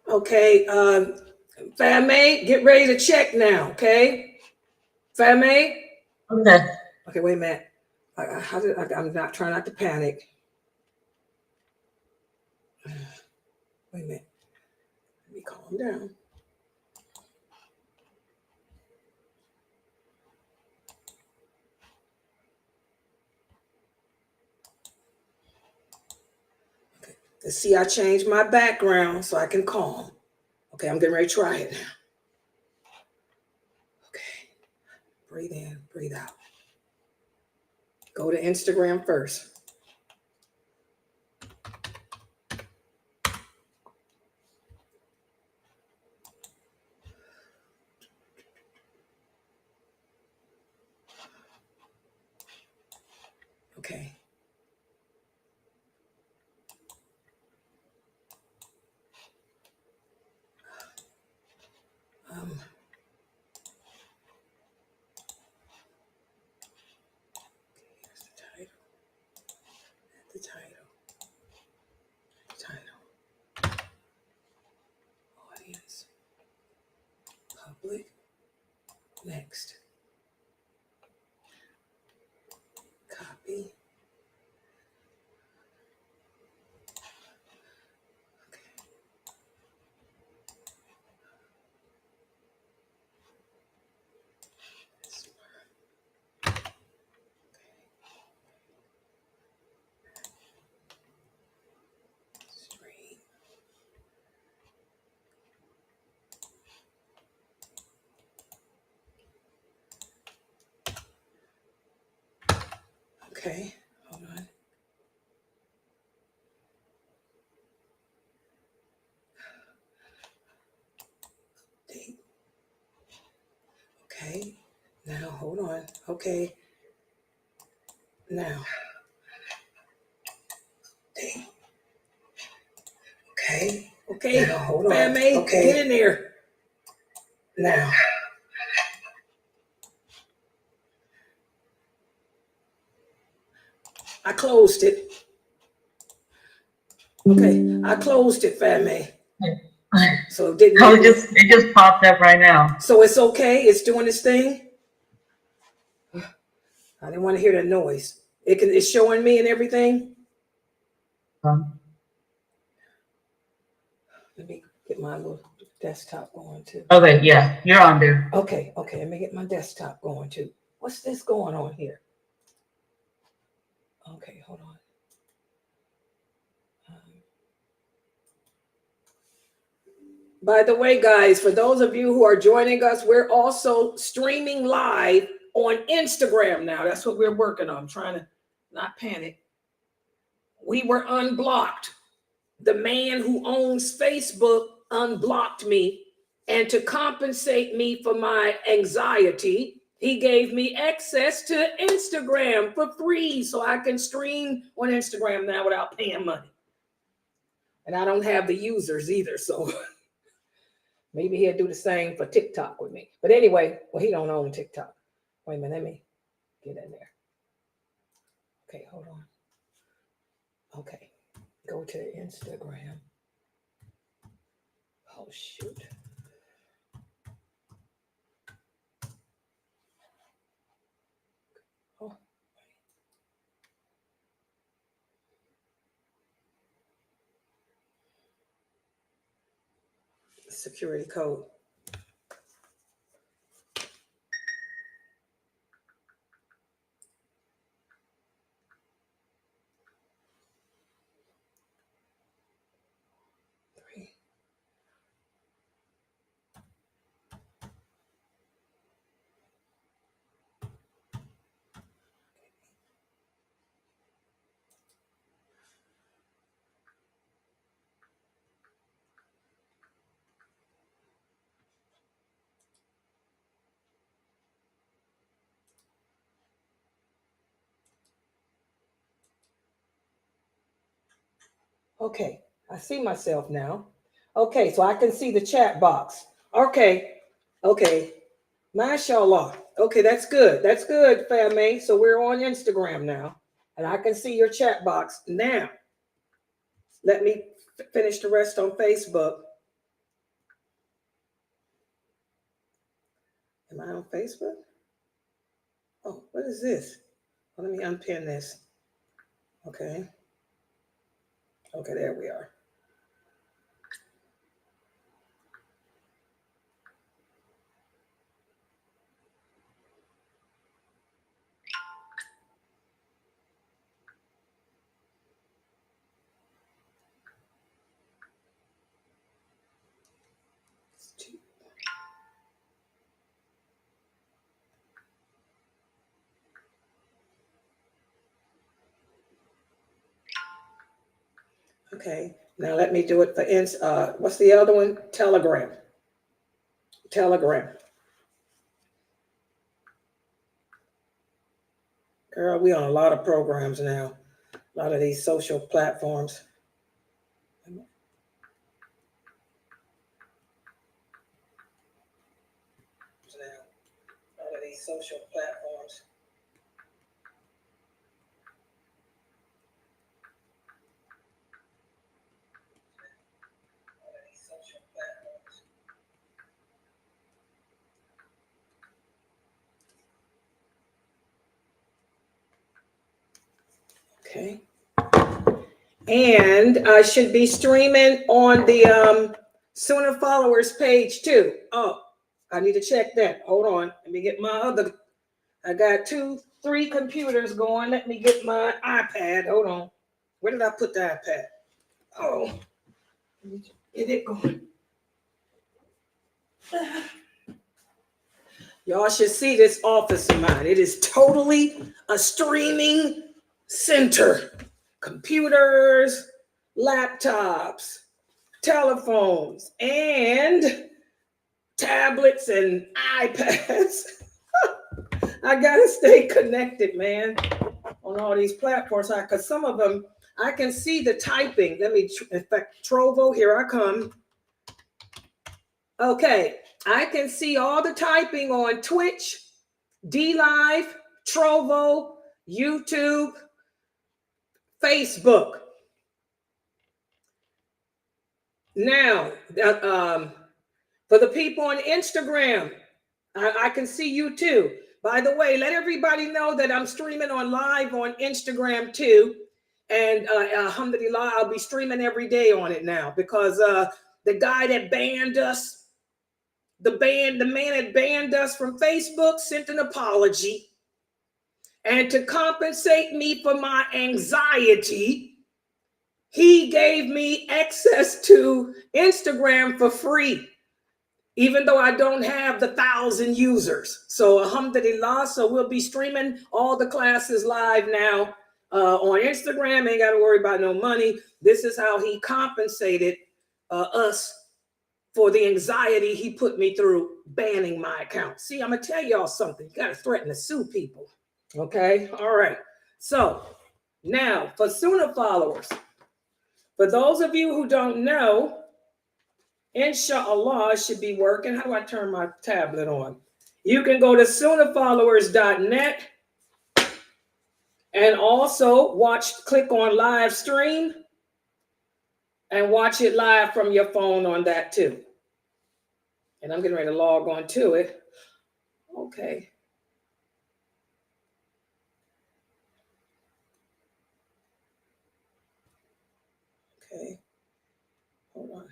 Okay, Fame, get ready to check now, okay? Fame? Okay. Okay, wait a minute. I'm not trying not to panic. Wait a minute. Let me calm down. Okay. Let's see, I changed my background so I can calm. Okay, I'm getting ready to try it now. Okay. Breathe in, breathe out. Go to Instagram first. Okay. Here's the title, audience, public, next, copy. Okay, hold on. Date. Okay, now hold on. Okay, now. Date. Okay, okay, now, hold on. Family, okay. Get in there. Now. I closed it. Okay, I closed it, family. So it didn't. It just popped up right now. So it's okay. It's doing its thing. I didn't want to hear that noise. It's showing me and everything. Let me get my little desktop going too. Okay, yeah, you're on there. Okay, let me get my desktop going too. What's this going on here? Okay, hold on. By the way, guys, for those of you who are joining us, we're also streaming live on Instagram now. That's what we're working on. I'm trying to not panic. We were unblocked. The man who owns Facebook unblocked me, and to compensate me for my anxiety, he gave me access to Instagram for free so I can stream on Instagram now without paying money. And I don't have the users either, so maybe he'll do the same for TikTok with me. But anyway, well, he don't own TikTok. Wait a minute, let me get in there. Okay, hold on. Okay, go to Instagram. Oh, shoot. Oh. Security code. Okay, I see myself now. Okay, so I can see the chat box. Okay, mashallah. Okay, that's good. That's good, family. So we're on Instagram now, and I can see your chat box now. Let me finish the rest on Facebook. Am I on Facebook? Oh, what is this? Well, let me unpin this. Okay. Okay, there we are. Okay, now let me do it for what's the other one? Telegram. Telegram. Girl, we on a lot of programs now. A lot of these social platforms. Now, a lot of these social platforms. Okay. And I should be streaming on the Sunnahfollowers page too. Oh, I need to check that. Hold on. Let me get my other. I got 3 computers going. Let me get my iPad. Hold on. Where did I put the iPad? Oh, get it going. Y'all should see this office of mine. It is totally a streaming center. Computers, laptops, telephones, and tablets and iPads. I gotta stay connected, man, on all these platforms. Because some of them, I can see the typing. Let me, in fact, Trovo, here I come. Okay, I can see all the typing on Twitch, DLive, Trovo, YouTube, Facebook. Now, for the people on Instagram, I can see you too. By the way, let everybody know that I'm streaming on live on Instagram too. And alhamdulillah, I'll be streaming every day on it now because the guy that banned us, the man that banned us from Facebook sent an apology. And to compensate me for my anxiety, he gave me access to Instagram for free, even though I don't have the 1,000 users. So alhamdulillah, so we'll be streaming all the classes live now on Instagram. Ain't got to worry about no money. This is how he compensated us for the anxiety he put me through banning my account. See, I'm going to tell y'all something. You got to threaten to sue people. Okay? All right. So now for Sunnahfollowers, for those of you who don't know, inshallah, it should be working. How do I turn my tablet on? You can go to sunnahfollowers.net and also click on live stream and watch it live from your phone on that too. And I'm getting ready to log on to it. Okay. Okay. Hold on.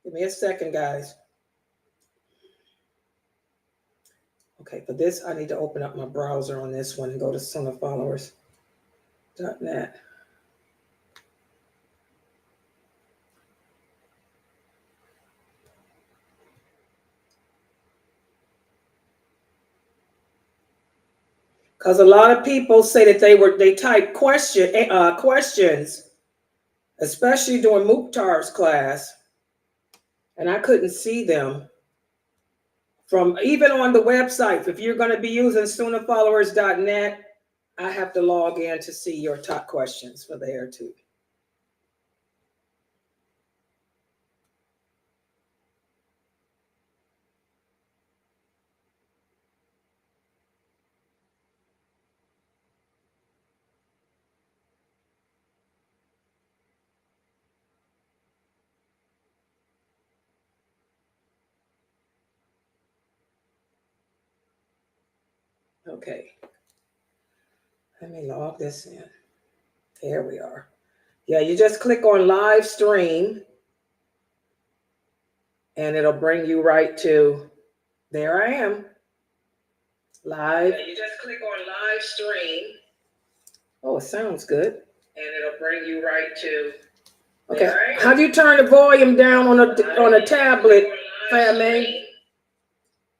Give me a second, guys. Okay, for this, I need to open up my browser on this one and go to sunnahfollowers.net. Because a lot of people say that they type questions, especially during Mukhtar's class, and I couldn't see them from even on the website. If you're going to be using sunnahfollowers.net, I have to log in to see your top questions for there too. Okay. Let me log this in. There we are. Yeah, you just click on live stream and it'll bring you right to, there I am. Live. Yeah, you just click on live stream. Oh, it sounds good. And it'll bring you right to, okay. Have you turned the volume down on a tablet, Family?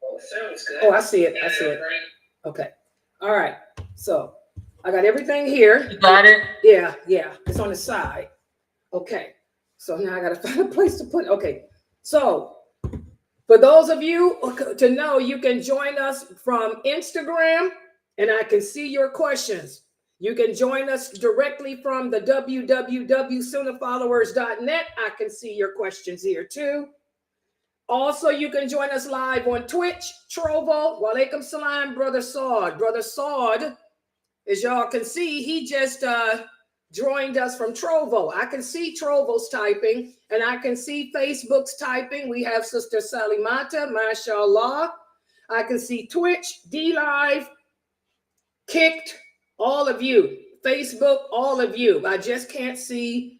Oh, it sounds good. Oh, I see it. I see it. Okay. All right. So I got everything here. You got it? Yeah, yeah. It's on the side. Okay. So now I got to find a place to put it. Okay. So for those of you to know, you can join us from Instagram and I can see your questions. You can join us directly from the www.sunnahfollowers.net. I can see your questions here too. Also, you can join us live on Twitch, Trovo. Walaikum salam, Brother Saud. Brother Saud, as y'all can see, he just joined us from Trovo. I can see Trovo's typing, and I can see Facebook's typing. We have Sister Salimata, mashallah. I can see Twitch, D-Live, Kicked, all of you. Facebook, all of you. I just can't see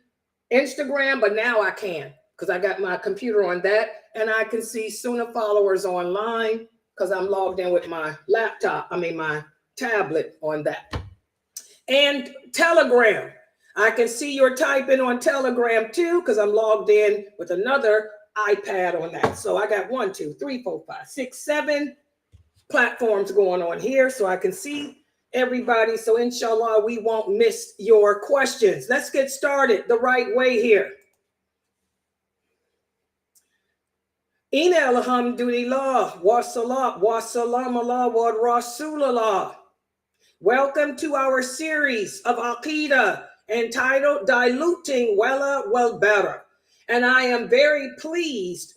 Instagram, but now I can because I got my computer on that. And I can see Sunnah followers online because I'm logged in with my laptop, my tablet on that. And Telegram. I can see your typing on Telegram too because I'm logged in with another iPad on that. So I got 1, 2, 3, 4, 5, 6, 7 platforms going on here so I can see everybody. So inshallah, we won't miss your questions. Let's get started the right way here. Inna alhamdulillah wa salam Allah wa rasulallah. Welcome to our series of Aqidah entitled Diluting Wala wal Bara. And I am very pleased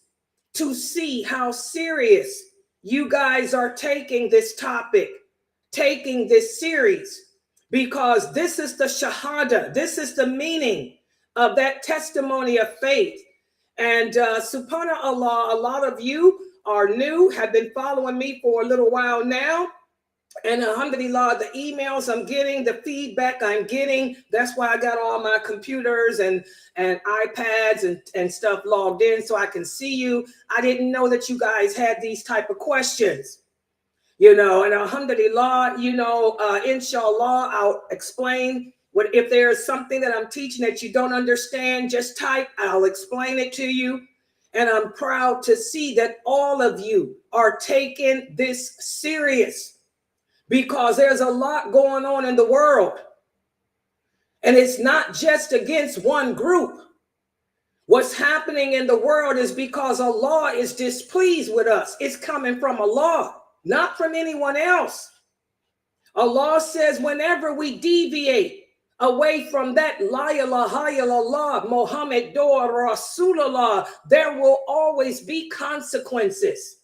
to see how serious you guys are taking this topic, taking this series, because this is the shahada, this is the meaning of that testimony of faith. And subhanAllah, a lot of you are new, have been following me for a little while now. And alhamdulillah, the emails I'm getting, the feedback I'm getting, that's why I got all my computers and iPads and stuff logged in so I can see you. I didn't know that you guys had these type of questions, and alhamdulillah, inshallah, I'll explain. If there's something that I'm teaching that you don't understand, just type, I'll explain it to you. And I'm proud to see that all of you are taking this serious because there's a lot going on in the world. And it's not just against one group. What's happening in the world is because Allah is displeased with us. It's coming from Allah, not from anyone else. Allah says whenever we deviate away from that La ilaha illallah, Muhammad Rasulullah, there will always be consequences.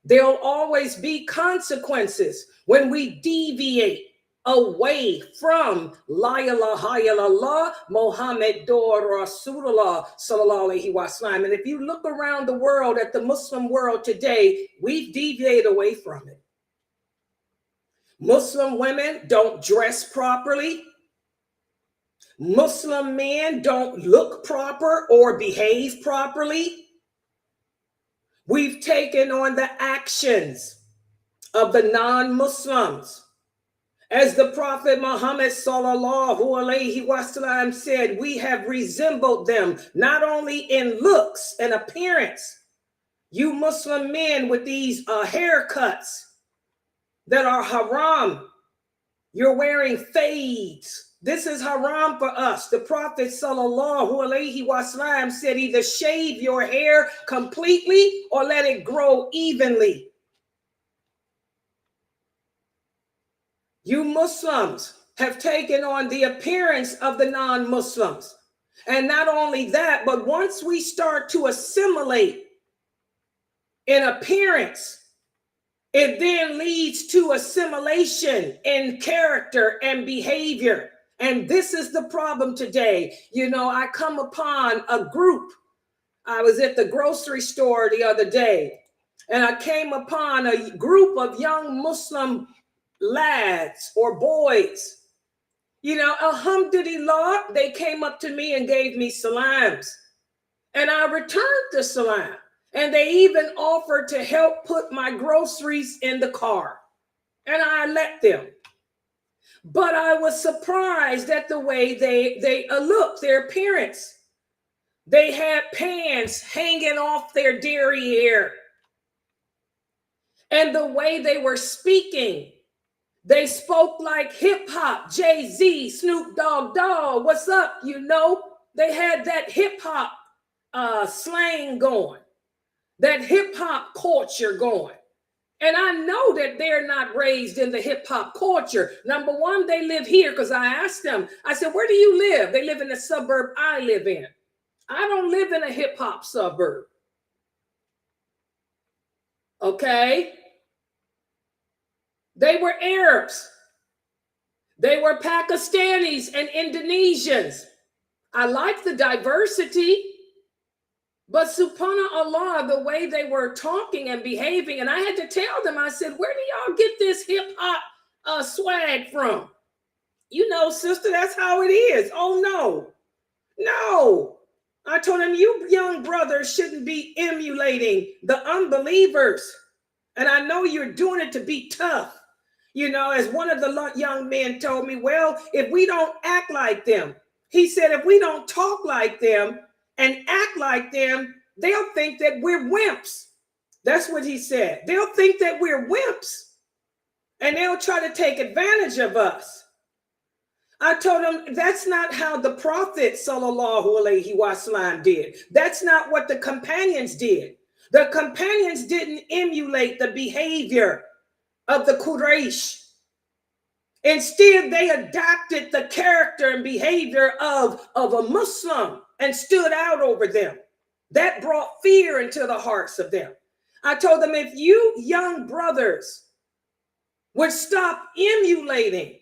There'll always be consequences when we deviate away from La ilaha illallah, Muhammad Rasulullah sallallahu alaihi wasallam. And if you look around the world at the Muslim world today, we've deviated away from it. Muslim women don't dress properly. Muslim men don't look proper or behave properly. We've taken on the actions of the non-Muslims. As the Prophet Muhammad sallallahu alaihi wasallam said, we have resembled them not only in looks and appearance. You Muslim men with these haircuts that are haram, you're wearing fades. This is haram for us. The Prophet sallallahu alaihi wasallam said either shave your hair completely or let it grow evenly. You Muslims have taken on the appearance of the non-Muslims. And not only that, but once we start to assimilate in appearance, it then leads to assimilation in character and behavior. And this is the problem today. I come upon a group. I was at the grocery store the other day, and I came upon a group of young Muslim lads or boys. You know, alhamdulillah, they came up to me and gave me salams. And I returned the salam. And they even offered to help put my groceries in the car. And I let them. But I was surprised at the way they looked, their appearance. They had pants hanging off their derriere. And the way they were speaking, they spoke like hip hop, Jay-Z, Snoop Dogg, what's up? You know, they had that hip hop slang going, that hip hop culture going. And I know that they're not raised in the hip hop culture. Number one, they live here because I asked them, I said, where do you live? They live in the suburb I live in. I don't live in a hip hop suburb. Okay. They were Arabs. They were Pakistanis and Indonesians. I like the diversity, but subhanAllah, the way they were talking and behaving, and I had to tell them, I said, where do y'all get this hip hop swag from? You know, sister, that's how it is. Oh, no. I told them, you young brothers shouldn't be emulating the unbelievers. And I know you're doing it to be tough. You know, as one of the young men told me, well, if we don't act like them, he said, if we don't talk like them and act like them, they'll think that we're wimps. That's what he said. They'll think that we're wimps and they'll try to take advantage of us. I told him that's not how the Prophet sallallahu alaihi wasallam did. That's not what the companions did. The companions didn't emulate the behavior of the Quraysh. Instead, they adopted the character and behavior of a Muslim and stood out over them. That brought fear into the hearts of them. I told them, if you young brothers would stop emulating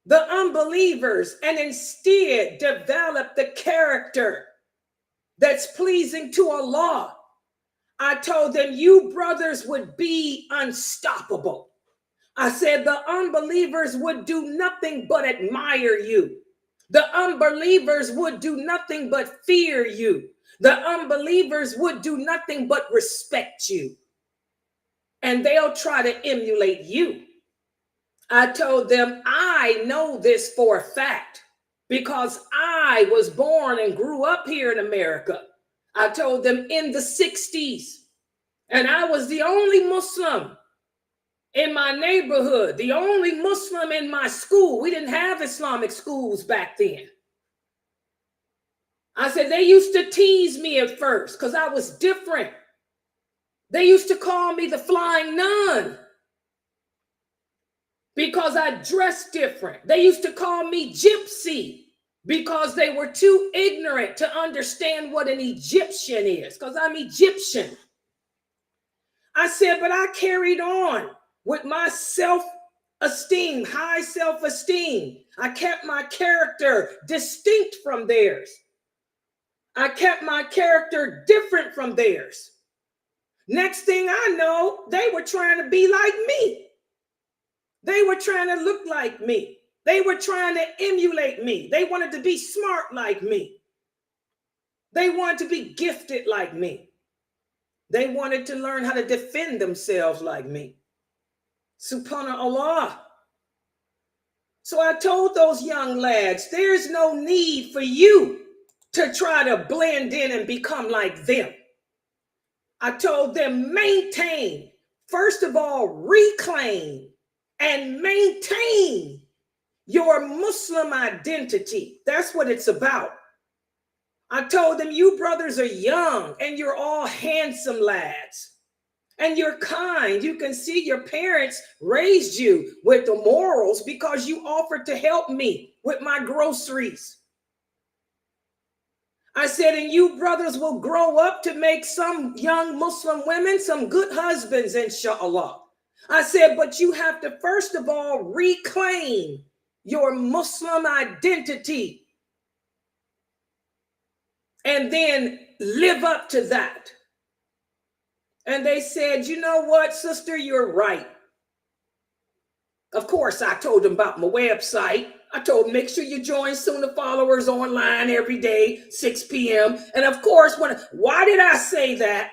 the unbelievers and instead develop the character that's pleasing to Allah, I told them, you brothers would be unstoppable. I said, the unbelievers would do nothing but admire you. The unbelievers would do nothing but fear you. The unbelievers would do nothing but respect you. And they'll try to emulate you. I told them, I know this for a fact because I was born and grew up here in America. I told them in the 60s, and I was the only Muslim in my neighborhood, the only Muslim in my school. We didn't have Islamic schools back then. I said, they used to tease me at first because I was different. They used to call me the flying nun because I dressed different. They used to call me gypsy because they were too ignorant to understand what an Egyptian is, because I'm Egyptian. I said, but I carried on with my self-esteem, high self-esteem. I kept my character distinct from theirs. I kept my character different from theirs. Next thing I know, they were trying to be like me. They were trying to look like me. They were trying to emulate me. They wanted to be smart like me. They wanted to be gifted like me. They wanted to learn how to defend themselves like me. Subhanallah. So I told those young lads, there's no need for you to try to blend in and become like them. I told them, maintain, first of all, reclaim and maintain your Muslim identity. That's what it's about. I told them, you brothers are young and you're all handsome lads. And you're kind. You can see your parents raised you with the morals because you offered to help me with my groceries. I said, and you brothers will grow up to make some young Muslim women some good husbands, inshallah. I said, but you have to, first of all, reclaim your Muslim identity and then live up to that. And they said, you know what, sister, you're right. Of course, I told them about my website. I told them, make sure you join Sunnahfollowers online every day, 6 p.m. And of course, why did I say that?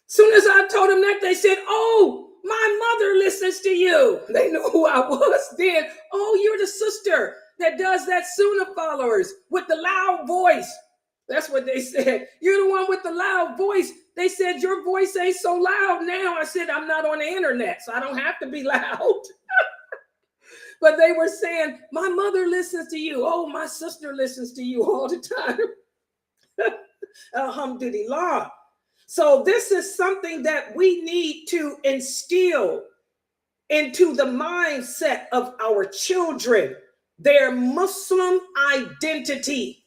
Soon as I told them that, they said, oh, my mother listens to you. They knew who I was then. Oh, you're the sister that does that Sunnahfollowers with the loud voice. That's what they said. You're the one with the loud voice. They said, your voice ain't so loud now. I said, I'm not on the internet, so I don't have to be loud. But they were saying, my mother listens to you. Oh, my sister listens to you all the time. Alhamdulillah. So this is something that we need to instill into the mindset of our children, their Muslim identity.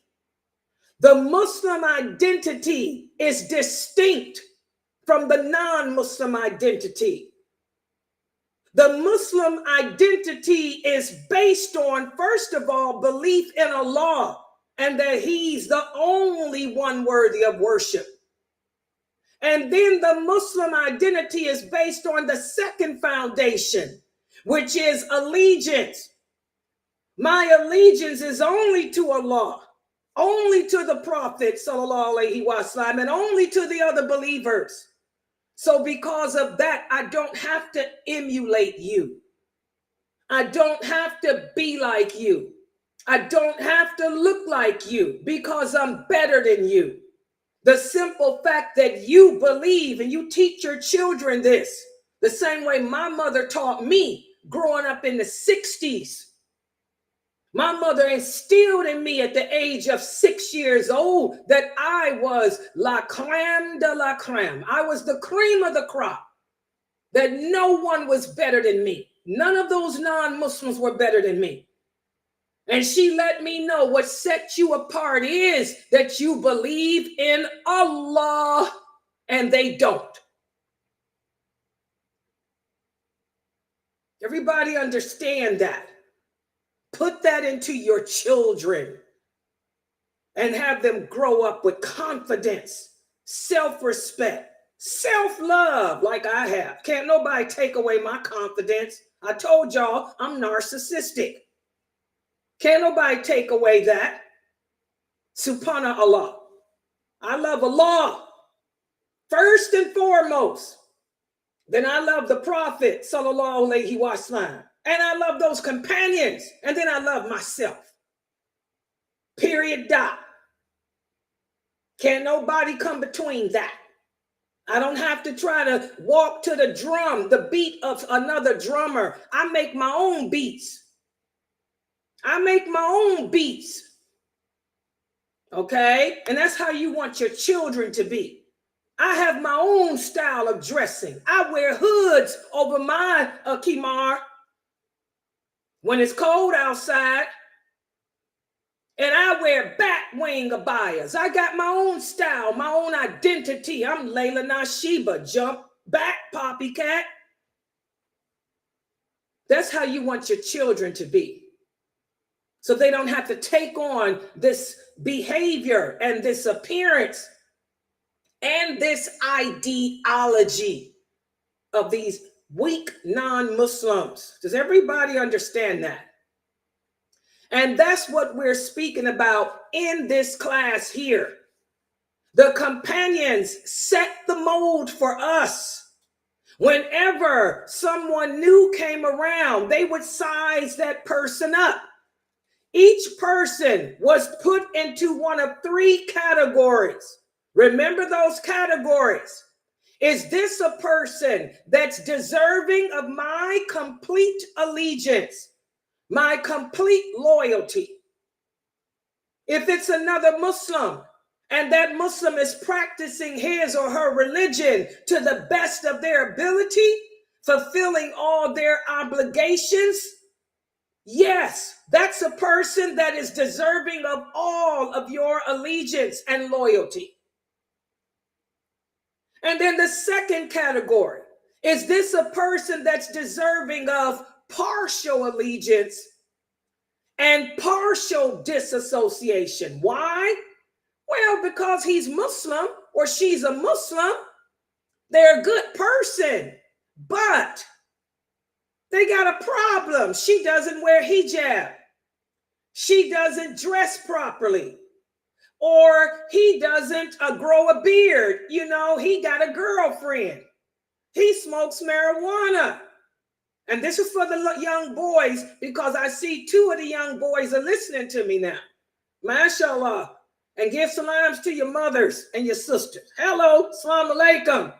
The Muslim identity is distinct from the non-Muslim identity. The Muslim identity is based on, first of all, belief in Allah and that He's the only one worthy of worship. And then the Muslim identity is based on the second foundation, which is allegiance. My allegiance is only to Allah, only to the Prophet, sallallahu alaihi wasallam, and only to the other believers. So because of that, I don't have to emulate you. I don't have to be like you. I don't have to look like you because I'm better than you. The simple fact that you believe and you teach your children this, the same way my mother taught me growing up in the 60s. My mother instilled in me at the age of 6 years old that I was la crème de la crème. I was the cream of the crop, that no one was better than me. None of those non-Muslims were better than me. And she let me know what sets you apart is that you believe in Allah and they don't. Everybody understand that. Put that into your children and have them grow up with confidence, self-respect, self-love like I have. Can't nobody take away my confidence. I told y'all I'm narcissistic. Can't nobody take away that. Subhanallah. I love Allah first and foremost. Then I love the Prophet, sallallahu alaihi wasallam. And I love those companions. And then I love myself. Period. Dot. Can't nobody come between that. I don't have to try to walk to the drum, the beat of another drummer. I make my own beats. I make my own beats. Okay? And that's how you want your children to be. I have my own style of dressing. I wear hoods over my kimar when it's cold outside. And I wear bat wing abayas. I got my own style, my own identity. I'm lailanasheeba, jump back, poppy cat. That's how you want your children to be. So they don't have to take on this behavior and this appearance and this ideology of these weak non-Muslims. Does everybody understand that? And that's what we're speaking about in this class here. The companions set the mold for us. Whenever someone new came around, they would size that person up. Each person was put into one of three categories. Remember those categories. Is this a person that's deserving of my complete allegiance, my complete loyalty? If it's another Muslim and that Muslim is practicing his or her religion to the best of their ability, fulfilling all their obligations, yes, that's a person that is deserving of all of your allegiance and loyalty. And then the second category, is this a person that's deserving of partial allegiance and partial disassociation? Why? Well, because he's Muslim or she's a Muslim, they're a good person, but They got a problem. She doesn't wear hijab. She doesn't dress properly. Or he doesn't grow a beard. You know, he got a girlfriend. He smokes marijuana. And this is for the young boys, because I see 2 of the young boys are listening to me now. MashaAllah. And give salams to your mothers and your sisters. Hello. Assalamu alaikum.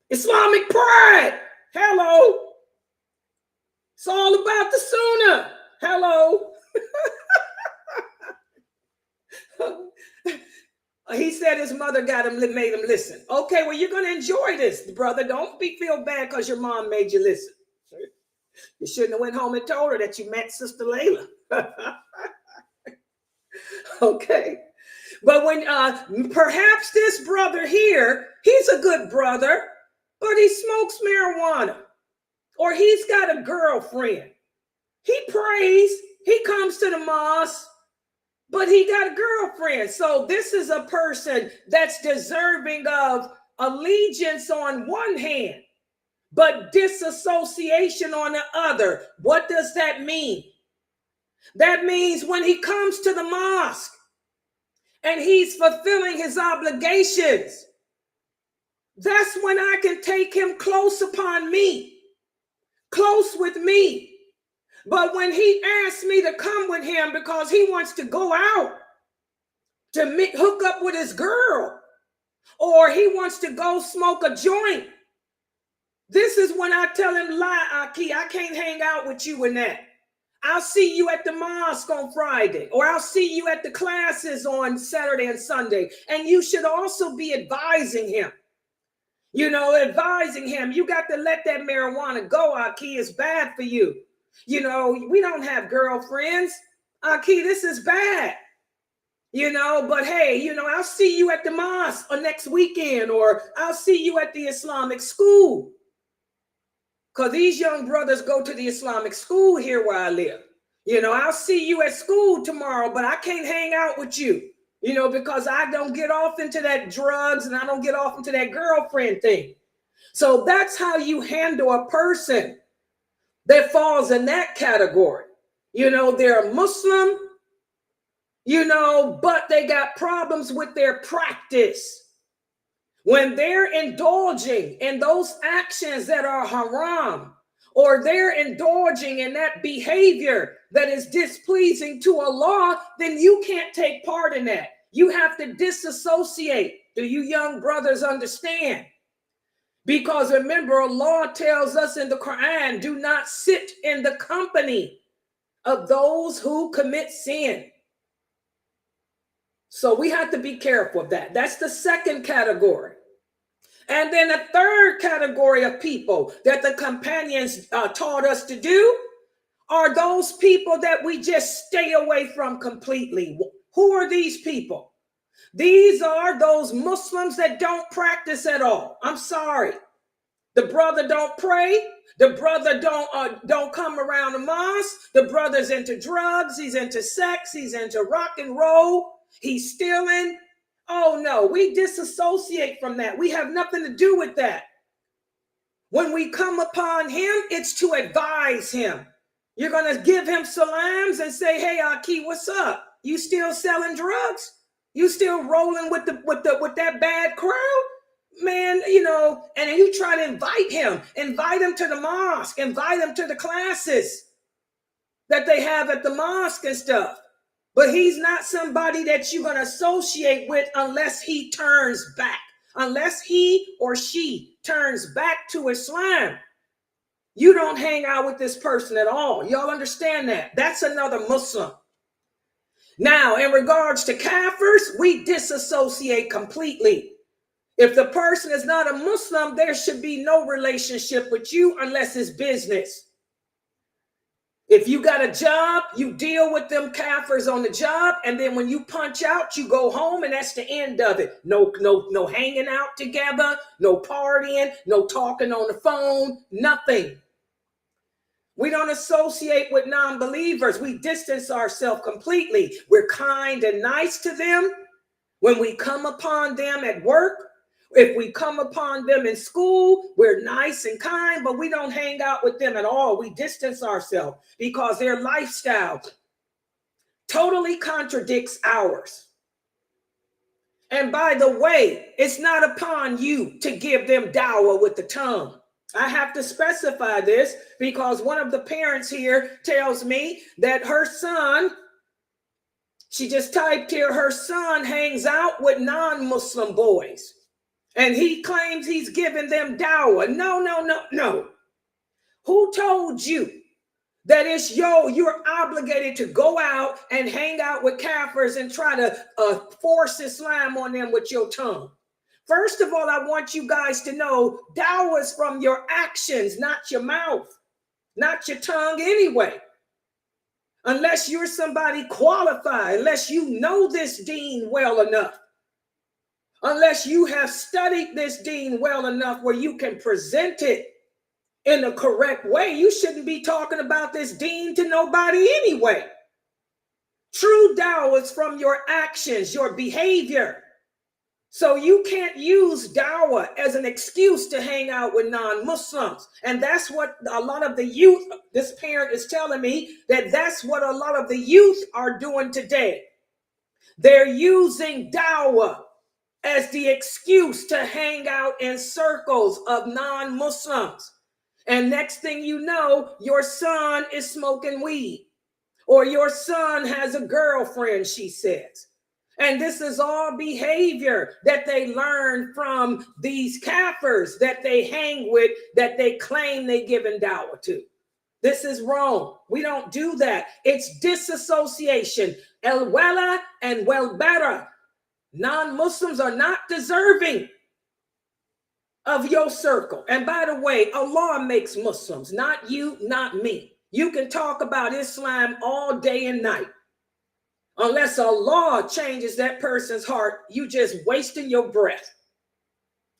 Islamic pride. Hello. It's all about the Sunnah. Hello. He said his mother made him listen. Okay, well, you're going to enjoy this, brother. Don't feel bad because your mom made you listen. You shouldn't have went home and told her that you met Sister Layla. Okay. But when perhaps this brother here, he's a good brother, but he smokes marijuana, or he's got a girlfriend. He prays, he comes to the mosque, but he got a girlfriend. So this is a person that's deserving of allegiance on one hand, but disassociation on the other. What does that mean? That means when he comes to the mosque and he's fulfilling his obligations, that's when I can take him close upon me, close with me. But when he asks me to come with him because he wants to go out to hook up with his girl, or he wants to go smoke a joint, this is when I tell him, Aki, I can't hang out with you in that. I'll see you at the mosque on Friday, or I'll see you at the classes on Saturday and Sunday. And you should also be advising him. You know, advising him, you got to let that marijuana go, Aki. It's bad for you. You know, we don't have girlfriends. Aki, this is bad. You know, but hey, you know, I'll see you at the mosque or next weekend, or I'll see you at the Islamic school. Because these young brothers go to the Islamic school here where I live. You know, I'll see you at school tomorrow, but I can't hang out with you, you know, because I don't get off into that drugs and I don't get off into that girlfriend thing. So that's how you handle a person that falls in that category. You know, they're a Muslim, you know, but they got problems with their practice. When they're indulging in those actions that are haram, or they're indulging in that behavior that is displeasing to Allah, then you can't take part in that. You have to disassociate. Do you young brothers understand? Because remember, Allah tells us in the Quran, do not sit in the company of those who commit sin. So we have to be careful of that. That's the second category. And then a third category of people that the companions taught us to do are those people that we just stay away from completely. Who are these people? These are those Muslims that don't practice at all. I'm sorry. The brother don't pray. The brother don't come around the mosque. The brother's into drugs. He's into sex. He's into rock and roll. He's stealing. Oh no, we disassociate from that. We have nothing to do with that. When we come upon him, it's to advise him. You're going to give him salams and say, hey, Aki, what's up? You still selling drugs? You still rolling with that bad crowd? Man, you know, and then you try to invite him to the mosque, invite him to the classes that they have at the mosque and stuff. But he's not somebody that you're going to associate with unless he turns back, unless he or she turns back to Islam. You don't hang out with this person at all. Y'all understand that? That's another Muslim. Now, in regards to kafirs, we disassociate completely. If the person is not a Muslim, there should be no relationship with you unless it's business. If you got a job, you deal with them kafirs on the job, and then when you punch out, you go home, and that's the end of it. No hanging out together, no partying, no talking on the phone, nothing. We don't associate with non-believers. We distance ourselves completely. We're kind and nice to them when we come upon them at work, If we come upon them in school, we're nice and kind, but we don't hang out with them at all. We distance ourselves because their lifestyle totally contradicts ours. And by the way, it's not upon you to give them dawah with the tongue. I have to specify this because one of the parents here tells me that her son, she just typed here, her son hangs out with non-Muslim boys. And he claims he's giving them dawah. No. Who told you that it's you're obligated to go out and hang out with kafirs and try to force Islam on them with your tongue? First of all, I want you guys to know dawah is from your actions, not your mouth, not your tongue anyway. Unless you're somebody qualified, unless you know this deen well enough, unless you have studied this deen well enough where you can present it in the correct way, you shouldn't be talking about this deen to nobody anyway. True dawah is from your actions, your behavior. So you can't use dawah as an excuse to hang out with non-Muslims. And that's what a lot of the youth, this parent is telling me, that that's what a lot of the youth are doing today. They're using dawah as the excuse to hang out in circles of non-Muslims. And next thing you know, your son is smoking weed, or your son has a girlfriend, she says. And this is all behavior that they learn from these kafirs that they hang with, that they claim they giving dawah to. This is wrong. We don't do that. It's disassociation. El wala and wel bara. Non-Muslims are not deserving of your circle. And by the way, Allah makes Muslims, not you, not me. You can talk about Islam all day and night. Unless Allah changes that person's heart, you just wasting your breath.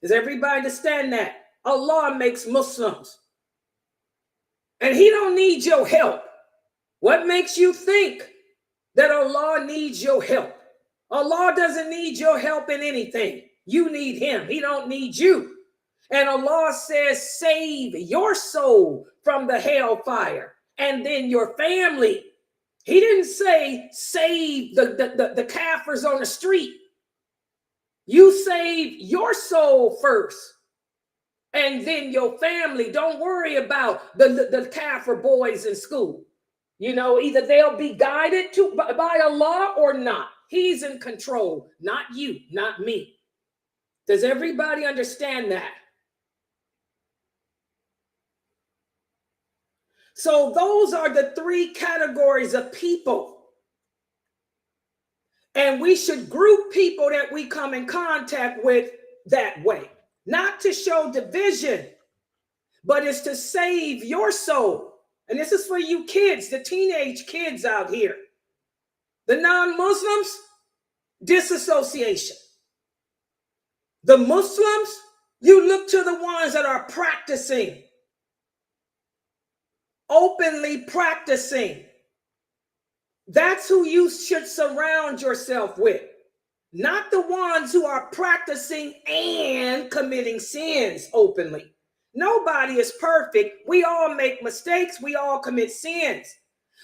Does everybody understand that? Allah makes Muslims. And he don't need your help. What makes you think that Allah needs your help? Allah doesn't need your help in anything. You need him. He don't need you. And Allah says, save your soul from the hellfire and then your family. He didn't say save the kafirs on the street. You save your soul first and then your family. Don't worry about the kafir boys in school. You know, either they'll be guided by Allah or not. He's in control, not you, not me. Does everybody understand that? So those are the three categories of people. And we should group people that we come in contact with that way. Not to show division, but it's to save your soul. And this is for you kids, the teenage kids out here. The non-Muslims, disassociation. The Muslims, you look to the ones that are practicing. Openly practicing. That's who you should surround yourself with. Not the ones who are practicing and committing sins openly. Nobody is perfect. We all make mistakes. We all commit sins.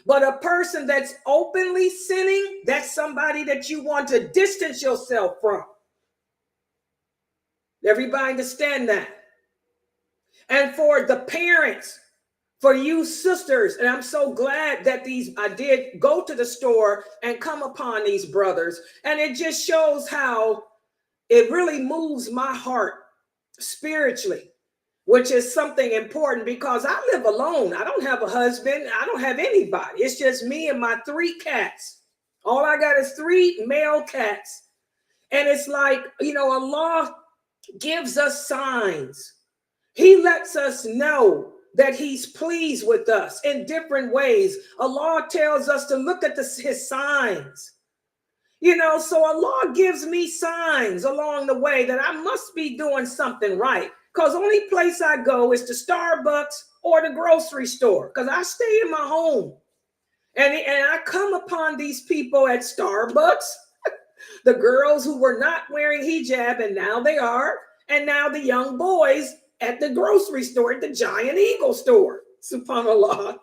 But a person that's openly sinning, that's somebody that you want to distance yourself from. Everybody understand that? And for the parents, for you sisters, and I'm so glad that I did go to the store and come upon these brothers. And it just shows how it really moves my heart spiritually, which is something important because I live alone. I don't have a husband. I don't have anybody. It's just me and my 3 cats. All I got is 3 male cats. And it's like, you know, Allah gives us signs. He lets us know that he's pleased with us in different ways. Allah tells us to look at his signs. You know, so Allah gives me signs along the way that I must be doing something right. Because only place I go is to Starbucks or the grocery store. Because I stay in my home. And I come upon these people at Starbucks. The girls who were not wearing hijab and now they are. and now the young boys at the grocery store, at the Giant Eagle store. Subhanallah.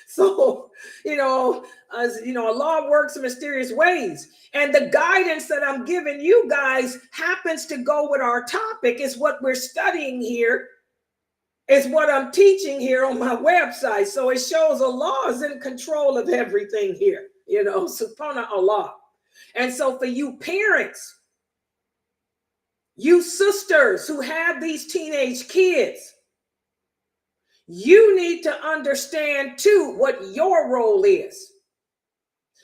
So, Allah works in mysterious ways. And the guidance that I'm giving you guys happens to go with our topic. Is what we're studying here. Is what I'm teaching here on my website. So it shows Allah is in control of everything here. Subhanallah. And so for you parents, you sisters who have these teenage kids, you need to understand too what your role is.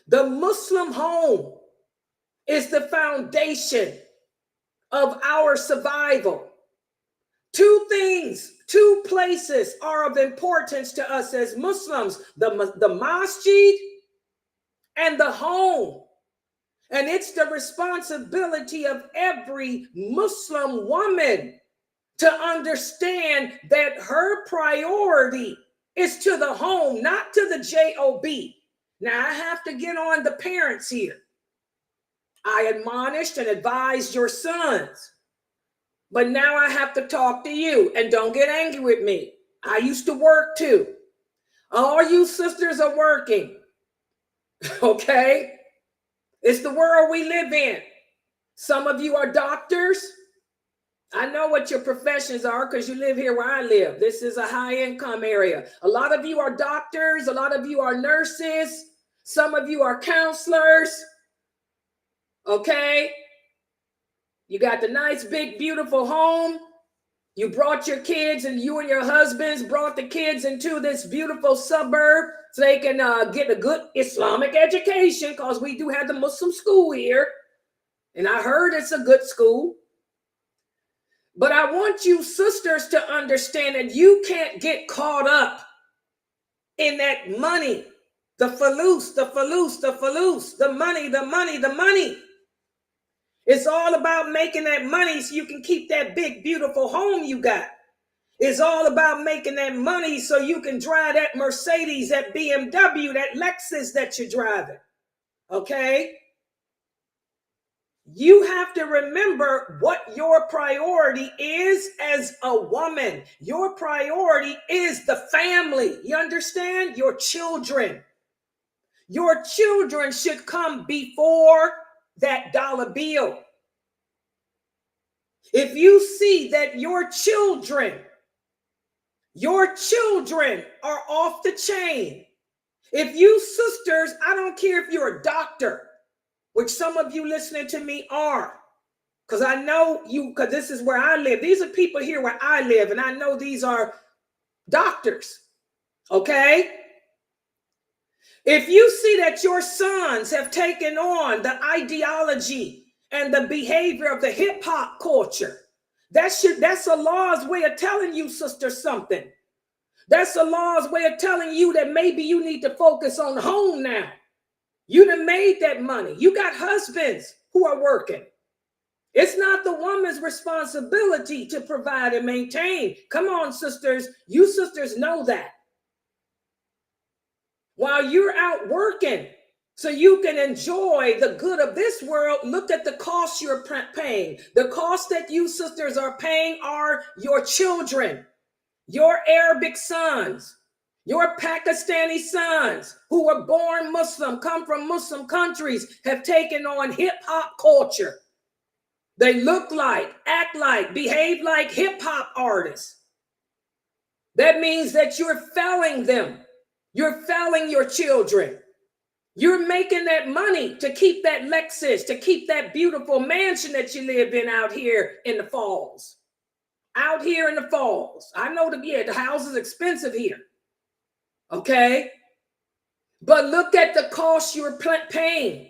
The Muslim home is the foundation of our survival. Two things, two places are of importance to us as Muslims: the masjid and the home. And it's the responsibility of every Muslim woman to understand that her priority is to the home, not to the job. Now, I have to get on the parents here. I admonished and advised your sons, but now I have to talk to you. And don't get angry with me. I used to work too. All you sisters are working, okay? It's the world we live in. Some of you are doctors. I know what your professions are because you live here where I live. This is a high income area. A lot of you are doctors. A lot of you are nurses. Some of you are counselors. Okay? You got the nice, big, beautiful home. You brought your kids, and you and your husbands brought the kids into this beautiful suburb so they can get a good Islamic education, because we do have the Muslim school here. And I heard it's a good school. But I want you sisters to understand that you can't get caught up in that money, the falus, the money. It's all about making that money so you can keep that big, beautiful home you got. It's all about making that money so you can drive that Mercedes, that BMW, that Lexus that you're driving. Okay? You have to remember what your priority is as a woman. Your priority is the family. You understand? Your children. Your children should come before that dollar bill. If you see that your children are off the chain, if you sisters, I don't care if you're a doctor, which some of you listening to me are, because I know you, because this is where I live. These are people here where I live, and I know these are doctors, okay? If you see that your sons have taken on the ideology and the behavior of the hip hop culture, that's Allah's way of telling you, sister, something. That's Allah's way of telling you that maybe you need to focus on home now. You done made that money. You got husbands who are working. It's not the woman's responsibility to provide and maintain. Come on, sisters. You sisters know that. While you're out working so you can enjoy the good of this world, look at the cost you're paying. The cost that you sisters are paying are your children, your Arabic sons, your Pakistani sons who were born Muslim, come from Muslim countries, have taken on hip hop culture. They look like, act like, behave like hip hop artists. That means that you're failing them. You're failing your children. You're making that money to keep that Lexus, to keep that beautiful mansion that you live in out here in the Falls. Out here in the Falls. I know the house is expensive here. Okay? But look at the cost you're paying.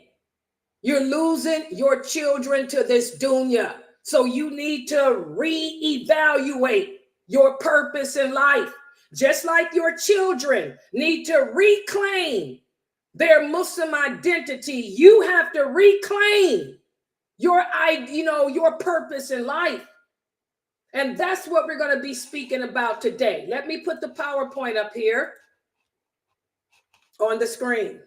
You're losing your children to this dunya. So you need to reevaluate your purpose in life. Just like your children need to reclaim their Muslim identity, you have to reclaim your purpose in life. And that's what we're going to be speaking about today. Let me put the PowerPoint up here on the screen.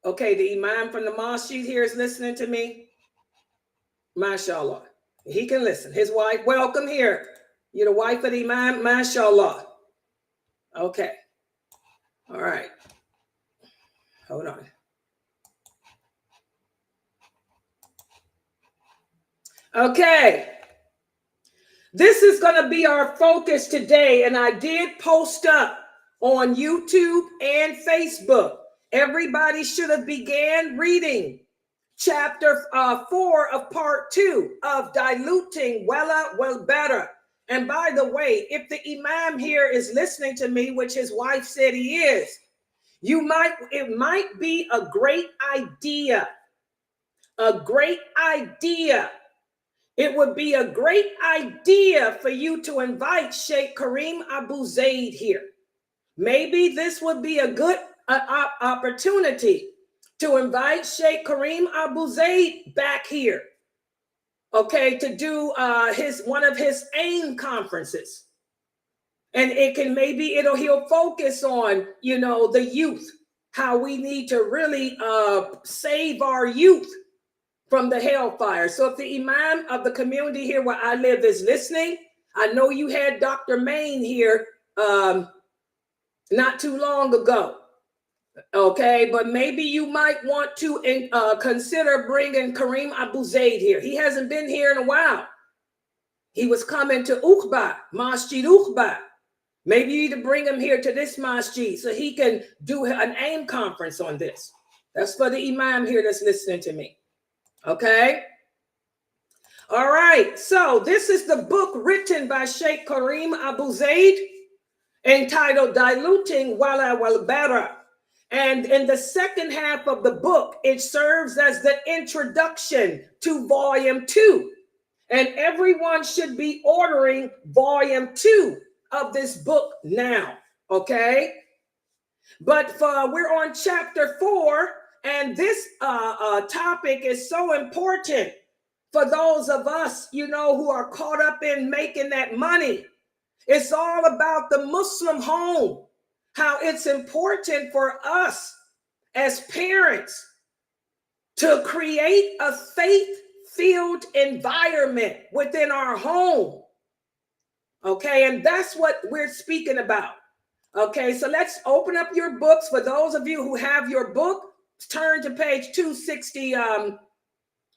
Okay, the imam from the masjid here is listening to me. Mashallah. He can listen. His wife, welcome here. You're the wife of the Imam, mashallah. Okay. All right. Hold on. Okay. This is going to be our focus today, and I did post up on YouTube and Facebook. Everybody should have began reading chapter 4 of part 2 of diluting well better. And by the way, if the Imam here is listening to me, which his wife said he is, it might be a great idea. It would be a great idea for you to invite Sheikh Kareem Abu Zaid here. Maybe this would be a good opportunity to invite Sheikh Kareem Abu Zaid back here, okay, to do one of his AIM conferences. And he'll focus on, the youth, how we need to really save our youth from the hellfire. So if the Imam of the community here where I live is listening, I know you had Dr. Main here not too long ago. Okay, but maybe you might want to consider bringing Kareem Abu Zaid here. He hasn't been here in a while. He was coming to Uqba, Masjid Uqba. Maybe you need to bring him here to this masjid so he can do an AIM conference on this. That's for the Imam here that's listening to me. Okay. All right. So this is the book written by Sheikh Kareem Abu Zaid entitled Diluting Wal Bara. And in the second half of the book, it serves as the introduction to volume 2. And everyone should be ordering volume 2 of this book now. Okay. But we're on chapter 4. And this topic is so important for those of us, who are caught up in making that money. It's all about the Muslim home, how it's important for us as parents to create a faith-filled environment within our home. Okay, and that's what we're speaking about. Okay, so let's open up your books. For those of you who have your book, turn to page 260,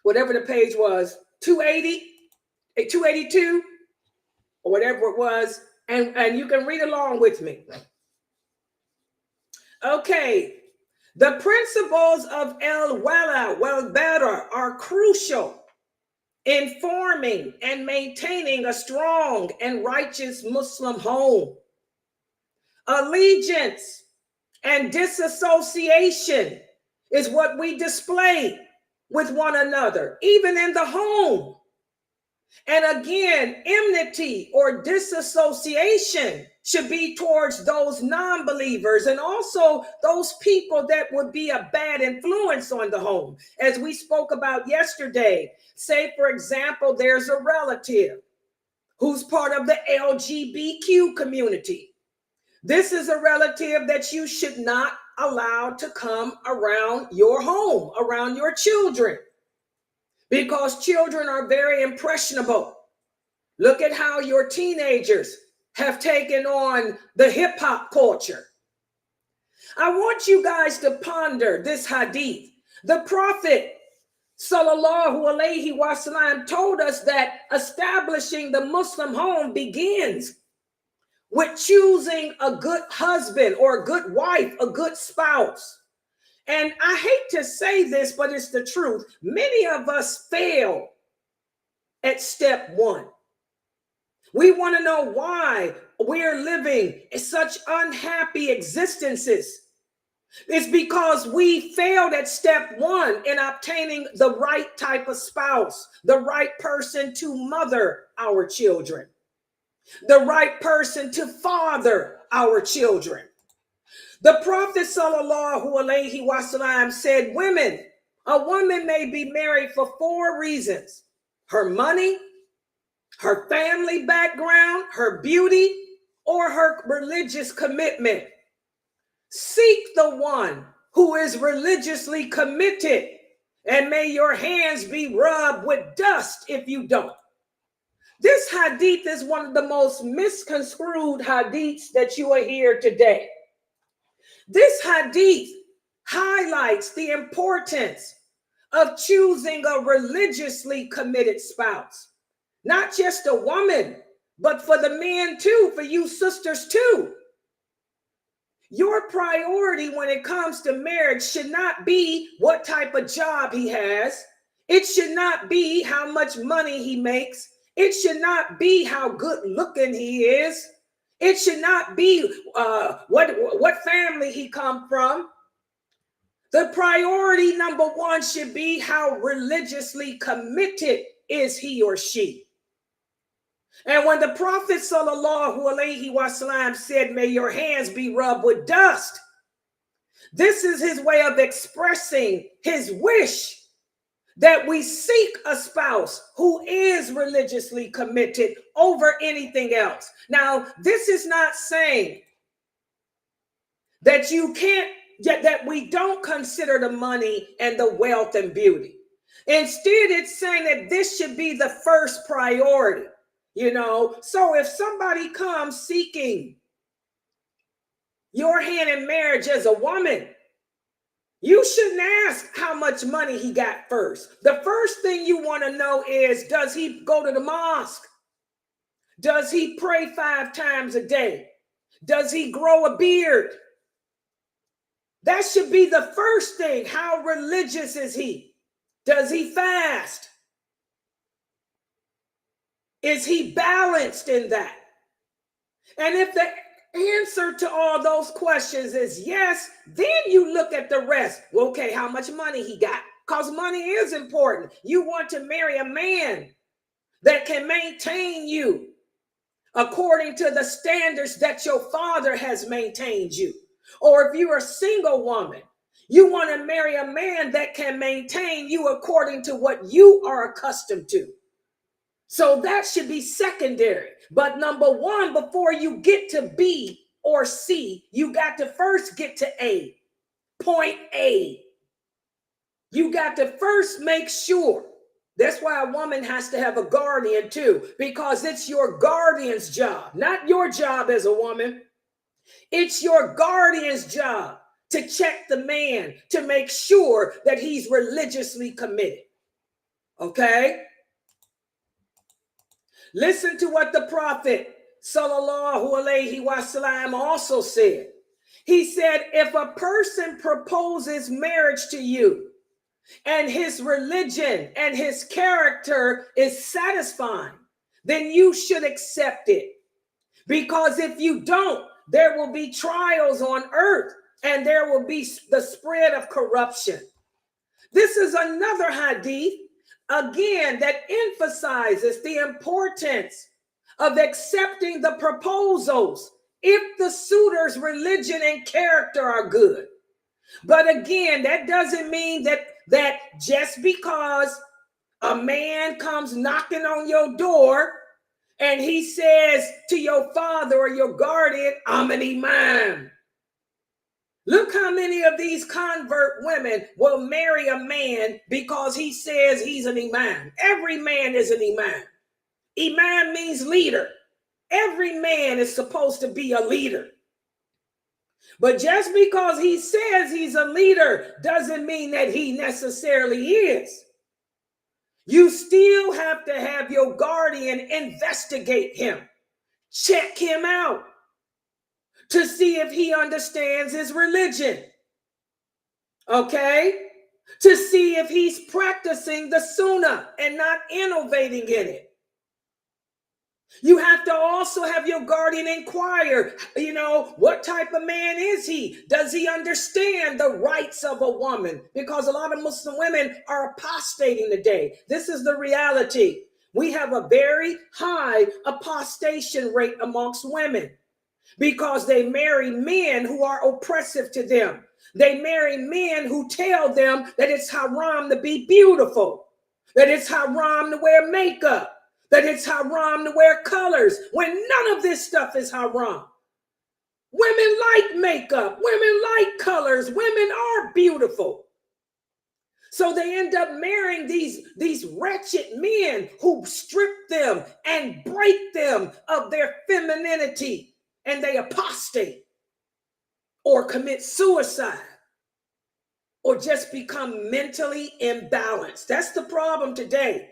whatever the page was, 280, 282, or whatever it was, and you can read along with me. Okay, the principles of wal bara are crucial in forming and maintaining a strong and righteous Muslim home. Allegiance and disassociation is what we display with one another, even in the home. And again, enmity or disassociation should be towards those non-believers and also those people that would be a bad influence on the home. As we spoke about yesterday, say, for example, there's a relative who's part of the LGBTQ community. This is a relative that you should not allow to come around your home, around your children, because children are very impressionable. Look at how your teenagers have taken on the hip hop culture. I want you guys to ponder this hadith. The Prophet sallallahu alaihi wasallam told us that establishing the Muslim home begins with choosing a good husband or a good wife, a good spouse. And I hate to say this, but it's the truth. Many of us fail at step 1. We want to know why we're living in such unhappy existences. It's because we failed at step 1 in obtaining the right type of spouse, the right person to mother our children, the right person to father our children. The Prophet sallallahu alaihi wasallam said, a woman may be married for 4 reasons: her money, her family background, her beauty, or her religious commitment. Seek the one who is religiously committed and may your hands be rubbed with dust if you don't. This hadith is one of the most misconstrued hadiths that you will hear today. This hadith highlights the importance of choosing a religiously committed spouse. Not just a woman, but for the men too, for you sisters too. Your priority when it comes to marriage should not be what type of job he has. It should not be how much money he makes. It should not be how good looking he is. It should not be what family he come from. The priority number one should be how religiously committed is he or she. And when the Prophet sallallahu alaihi wasallam said, may your hands be rubbed with dust, this is his way of expressing his wish that we seek a spouse who is religiously committed over anything else. Now, this is not saying that you can't, that we don't consider the money and the wealth and beauty. Instead, it's saying that this should be the first priority, you know. So if somebody comes seeking your hand in marriage as a woman, you shouldn't ask how much money he got first. The first thing you want to know is, does he go to the mosque? Does he pray 5 times a day? Does he grow a beard? That should be the first thing. How religious is he? Does he fast? Is he balanced in that? And if the answer to all those questions is yes, then you look at the rest. Well, okay, how much money he got? Because money is important. You want to marry a man that can maintain you according to the standards that your father has maintained you. Or if you're a single woman, you want to marry a man that can maintain you according to what you are accustomed to. So that should be secondary. But number one, before you get to B or C, you got to first get to A. Point A. You got to first make sure. That's why a woman has to have a guardian too, because it's your guardian's job, not your job as a woman. It's your guardian's job to check the man to make sure that he's religiously committed. Okay? Listen to what the Prophet sallallahu alaihi wasallam also said. He said, if a person proposes marriage to you and his religion and his character is satisfying, then you should accept it. Because if you don't, there will be trials on earth and there will be the spread of corruption. This is another hadith, again, that emphasizes the importance of accepting the proposals if the suitor's religion and character are good. But again, that doesn't mean that just because a man comes knocking on your door and he says to your father or your guardian, I'm an imam. Look how many of these convert women will marry a man because he says he's an imam. Every man is an imam. Imam means leader. Every man is supposed to be a leader. But just because he says he's a leader doesn't mean that he necessarily is. You still have to have your guardian investigate him, check him out to see if he understands his religion. Okay? To see if he's practicing the sunnah and not innovating in it. You have to also have your guardian inquire, what type of man is he? Does he understand the rights of a woman? Because a lot of Muslim women are apostating today. This is the reality. We have a very high apostation rate amongst women because they marry men who are oppressive to them. They marry men who tell them that it's haram to be beautiful, that it's haram to wear makeup, that it's haram to wear colors, when none of this stuff is haram. Women like makeup. Women like colors. Women are beautiful. So they end up marrying these wretched men who strip them and break them of their femininity, and they apostate or commit suicide or just become mentally imbalanced. That's the problem today.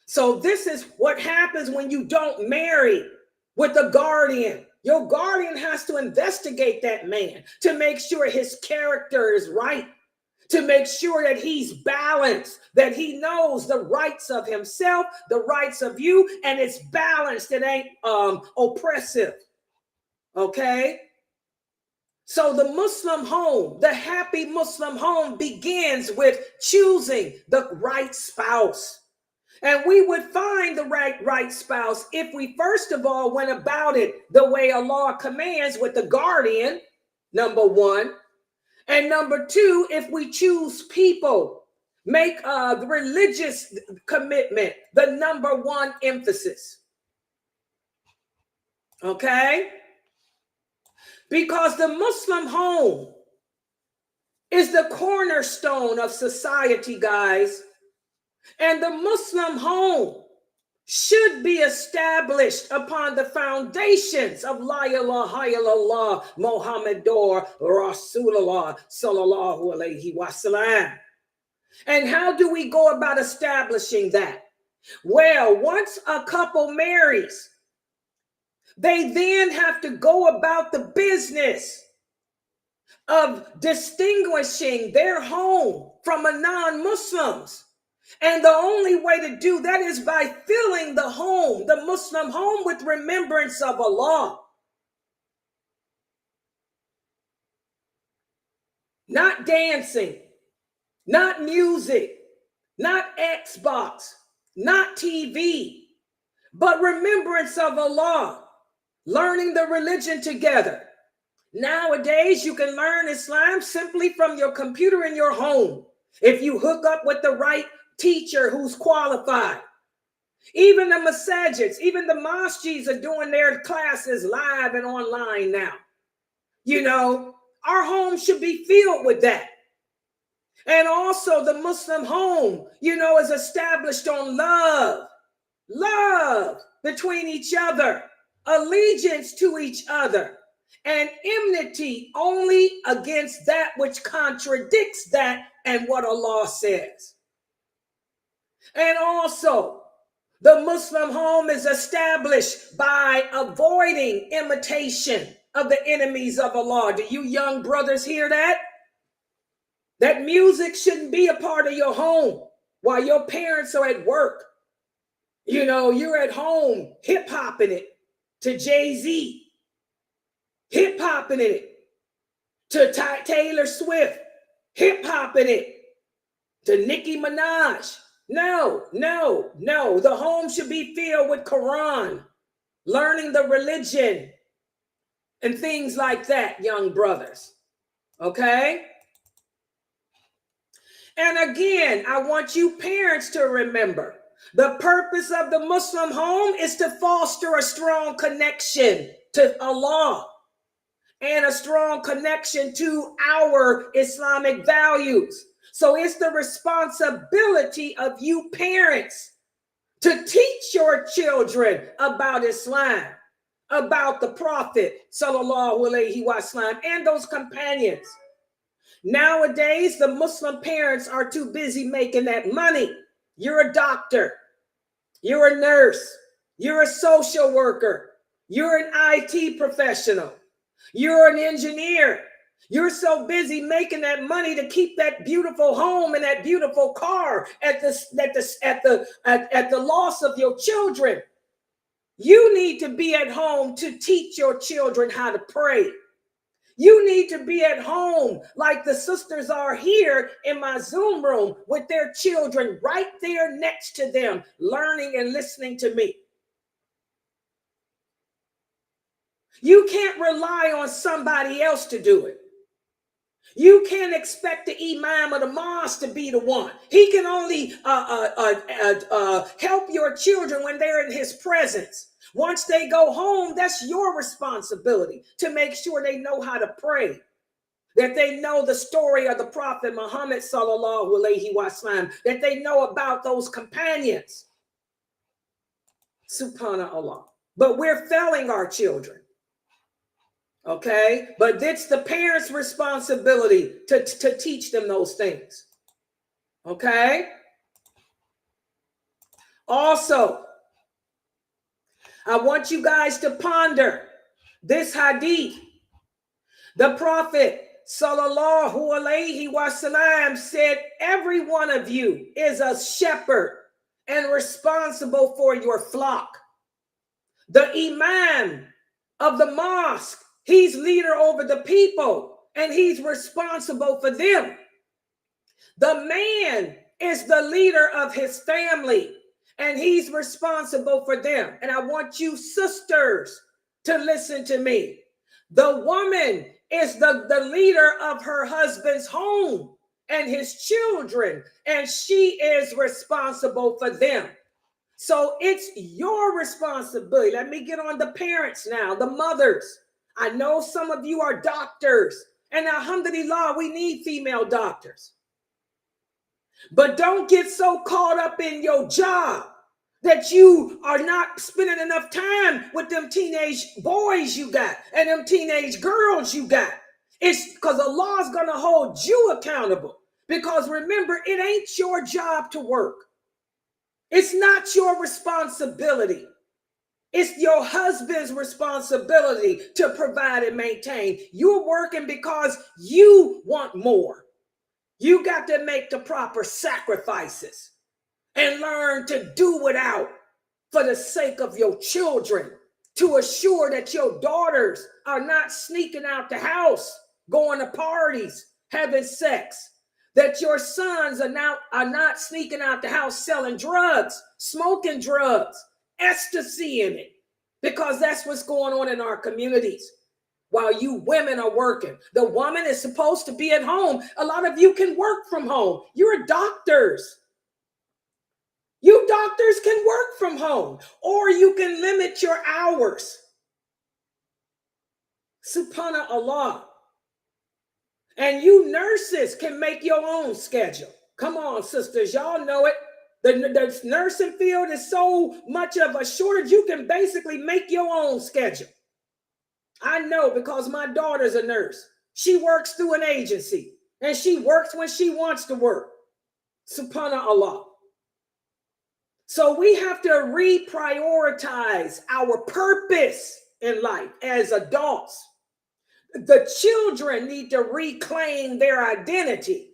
So this is what happens when you don't marry with a guardian. Your guardian has to investigate that man to make sure his character is right, to make sure that he's balanced, that he knows the rights of himself, the rights of you, and it's balanced. It ain't oppressive. Okay? So the Muslim home, the happy Muslim home, begins with choosing the right spouse. And we would find the right spouse if we first of all went about it the way Allah commands, with the guardian, number one. And number two, if we choose people, make the religious commitment the number one emphasis. Okay? Because the Muslim home is the cornerstone of society, guys. And the Muslim home should be established upon the foundations of La ilaha illallah Muhammadur Rasulullah sallallahu alaihi wasallam. And how do we go about establishing that? Well, once a couple marries, they then have to go about the business of distinguishing their home from a non-Muslim's. And the only way to do that is by filling the home, the Muslim home, with remembrance of Allah. Not dancing, not music, not Xbox, not TV, but remembrance of Allah, learning the religion together. Nowadays, you can learn Islam simply from your computer in your home, if you hook up with the right teacher who's qualified. Even the masajids, even the masjids are doing their classes live and online now. You know, our home should be filled with that. And also the Muslim home, you know, is established on love between each other, allegiance to each other, and enmity only against that which contradicts that and what Allah says. And also, the Muslim home is established by avoiding imitation of the enemies of Allah. Do you young brothers hear that? That music shouldn't be a part of your home while your parents are at work. You know, you're at home hip-hopping it to Jay-Z, hip-hopping it to Taylor Swift, hip-hopping it to Nicki Minaj. No. The home should be filled with Quran, learning the religion, and things like that, young brothers. Okay? And again, I want you parents to remember, the purpose of the Muslim home is to foster a strong connection to Allah and a strong connection to our Islamic values. So it's the responsibility of you parents to teach your children about Islam, about the Prophet, sallallahu alaihi wasallam, and those companions. Nowadays, the Muslim parents are too busy making that money. You're a doctor, you're a nurse, you're a social worker, you're an IT professional, you're an engineer. You're so busy making that money to keep that beautiful home and that beautiful car at the loss of your children. You need to be at home to teach your children how to pray. You need to be at home like the sisters are here in my Zoom room with their children right there next to them, learning and listening to me. You can't rely on somebody else to do it. You can't expect the imam of the mosque to be the one. He can only help your children when they're in his presence. Once they go home, that's your responsibility to make sure they know how to pray, that they know the story of the Prophet Muhammad sallallahu alaihi wasallam, that they know about those companions. Subhanallah. But we're failing our children. Okay? But it's the parents' responsibility to teach them those things. Okay? Also, I want you guys to ponder this hadith. The Prophet sallallahu alaihi wasallam said, every one of you is a shepherd and responsible for your flock. The imam of the mosque, he's leader over the people and he's responsible for them. The man is the leader of his family and he's responsible for them. And I want you sisters to listen to me. The woman is the leader of her husband's home and his children, and she is responsible for them. So it's your responsibility. Let me get on the parents now, the mothers. I know some of you are doctors, and alhamdulillah, we need female doctors. But don't get so caught up in your job that you are not spending enough time with them teenage boys you got and them teenage girls you got. It's because Allah is going to hold you accountable. Because remember, it ain't your job to work. It's not your responsibility. It's your husband's responsibility to provide and maintain. You're working because you want more. You got to make the proper sacrifices and learn to do without for the sake of your children, to assure that your daughters are not sneaking out the house, going to parties, having sex, that your sons are not sneaking out the house selling drugs, smoking drugs, ecstasy in it, because that's what's going on in our communities. While you women are working, the woman is supposed to be at home. A lot of you can work from home. You're doctors. You doctors can work from home, or you can limit your hours. Subhanallah. And you nurses can make your own schedule. Come on, sisters, y'all know it. The nursing field is so much of a shortage, you can basically make your own schedule. I know because my daughter's a nurse. She works through an agency, and she works when she wants to work. Subhanallah. So we have to reprioritize our purpose in life as adults. The children need to reclaim their identity,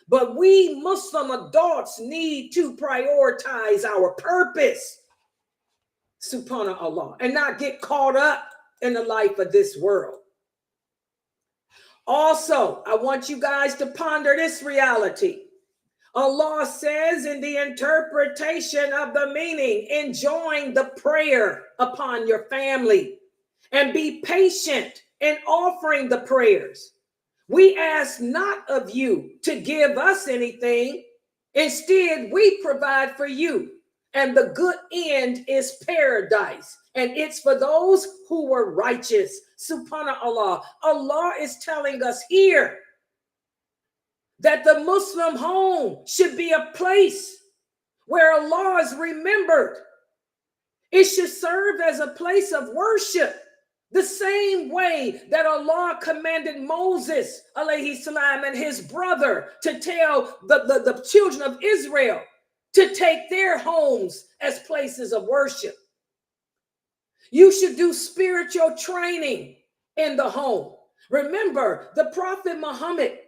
but we Muslim adults need to prioritize our purpose, subhanallah, and not get caught up in the life of this world. Also, I want you guys to ponder this reality. Allah says in the interpretation of the meaning, enjoin the prayer upon your family and be patient in offering the prayers. We ask not of you to give us anything. Instead, we provide for you. And the good end is paradise. And it's for those who were righteous. Subhanallah. Allah is telling us here that the Muslim home should be a place where Allah is remembered. It should serve as a place of worship, the same way that Allah commanded Moses alayhi salam and his brother to tell the children of Israel to take their homes as places of worship. You should do spiritual training in the home. Remember, the Prophet Muhammad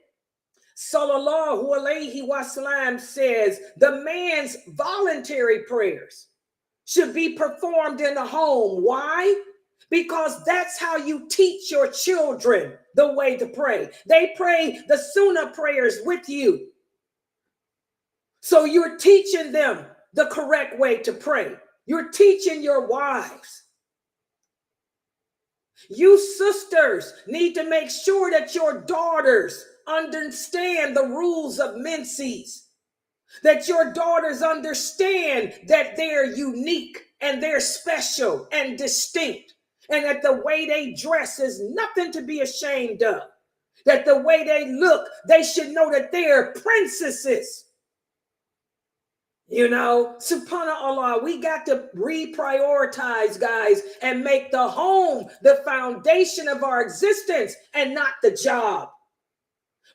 sallallahu alaihi wasallam says the man's voluntary prayers should be performed in the home. Why? Because that's how you teach your children the way to pray. They pray the Sunnah prayers with you. So you're teaching them the correct way to pray. You're teaching your wives. You sisters need to make sure that your daughters understand the rules of menses, that your daughters understand that they're unique and they're special and distinct, and that the way they dress is nothing to be ashamed of. That the way they look, they should know that they're princesses. You know, subhanAllah, we got to reprioritize, guys, and make the home the foundation of our existence and not the job.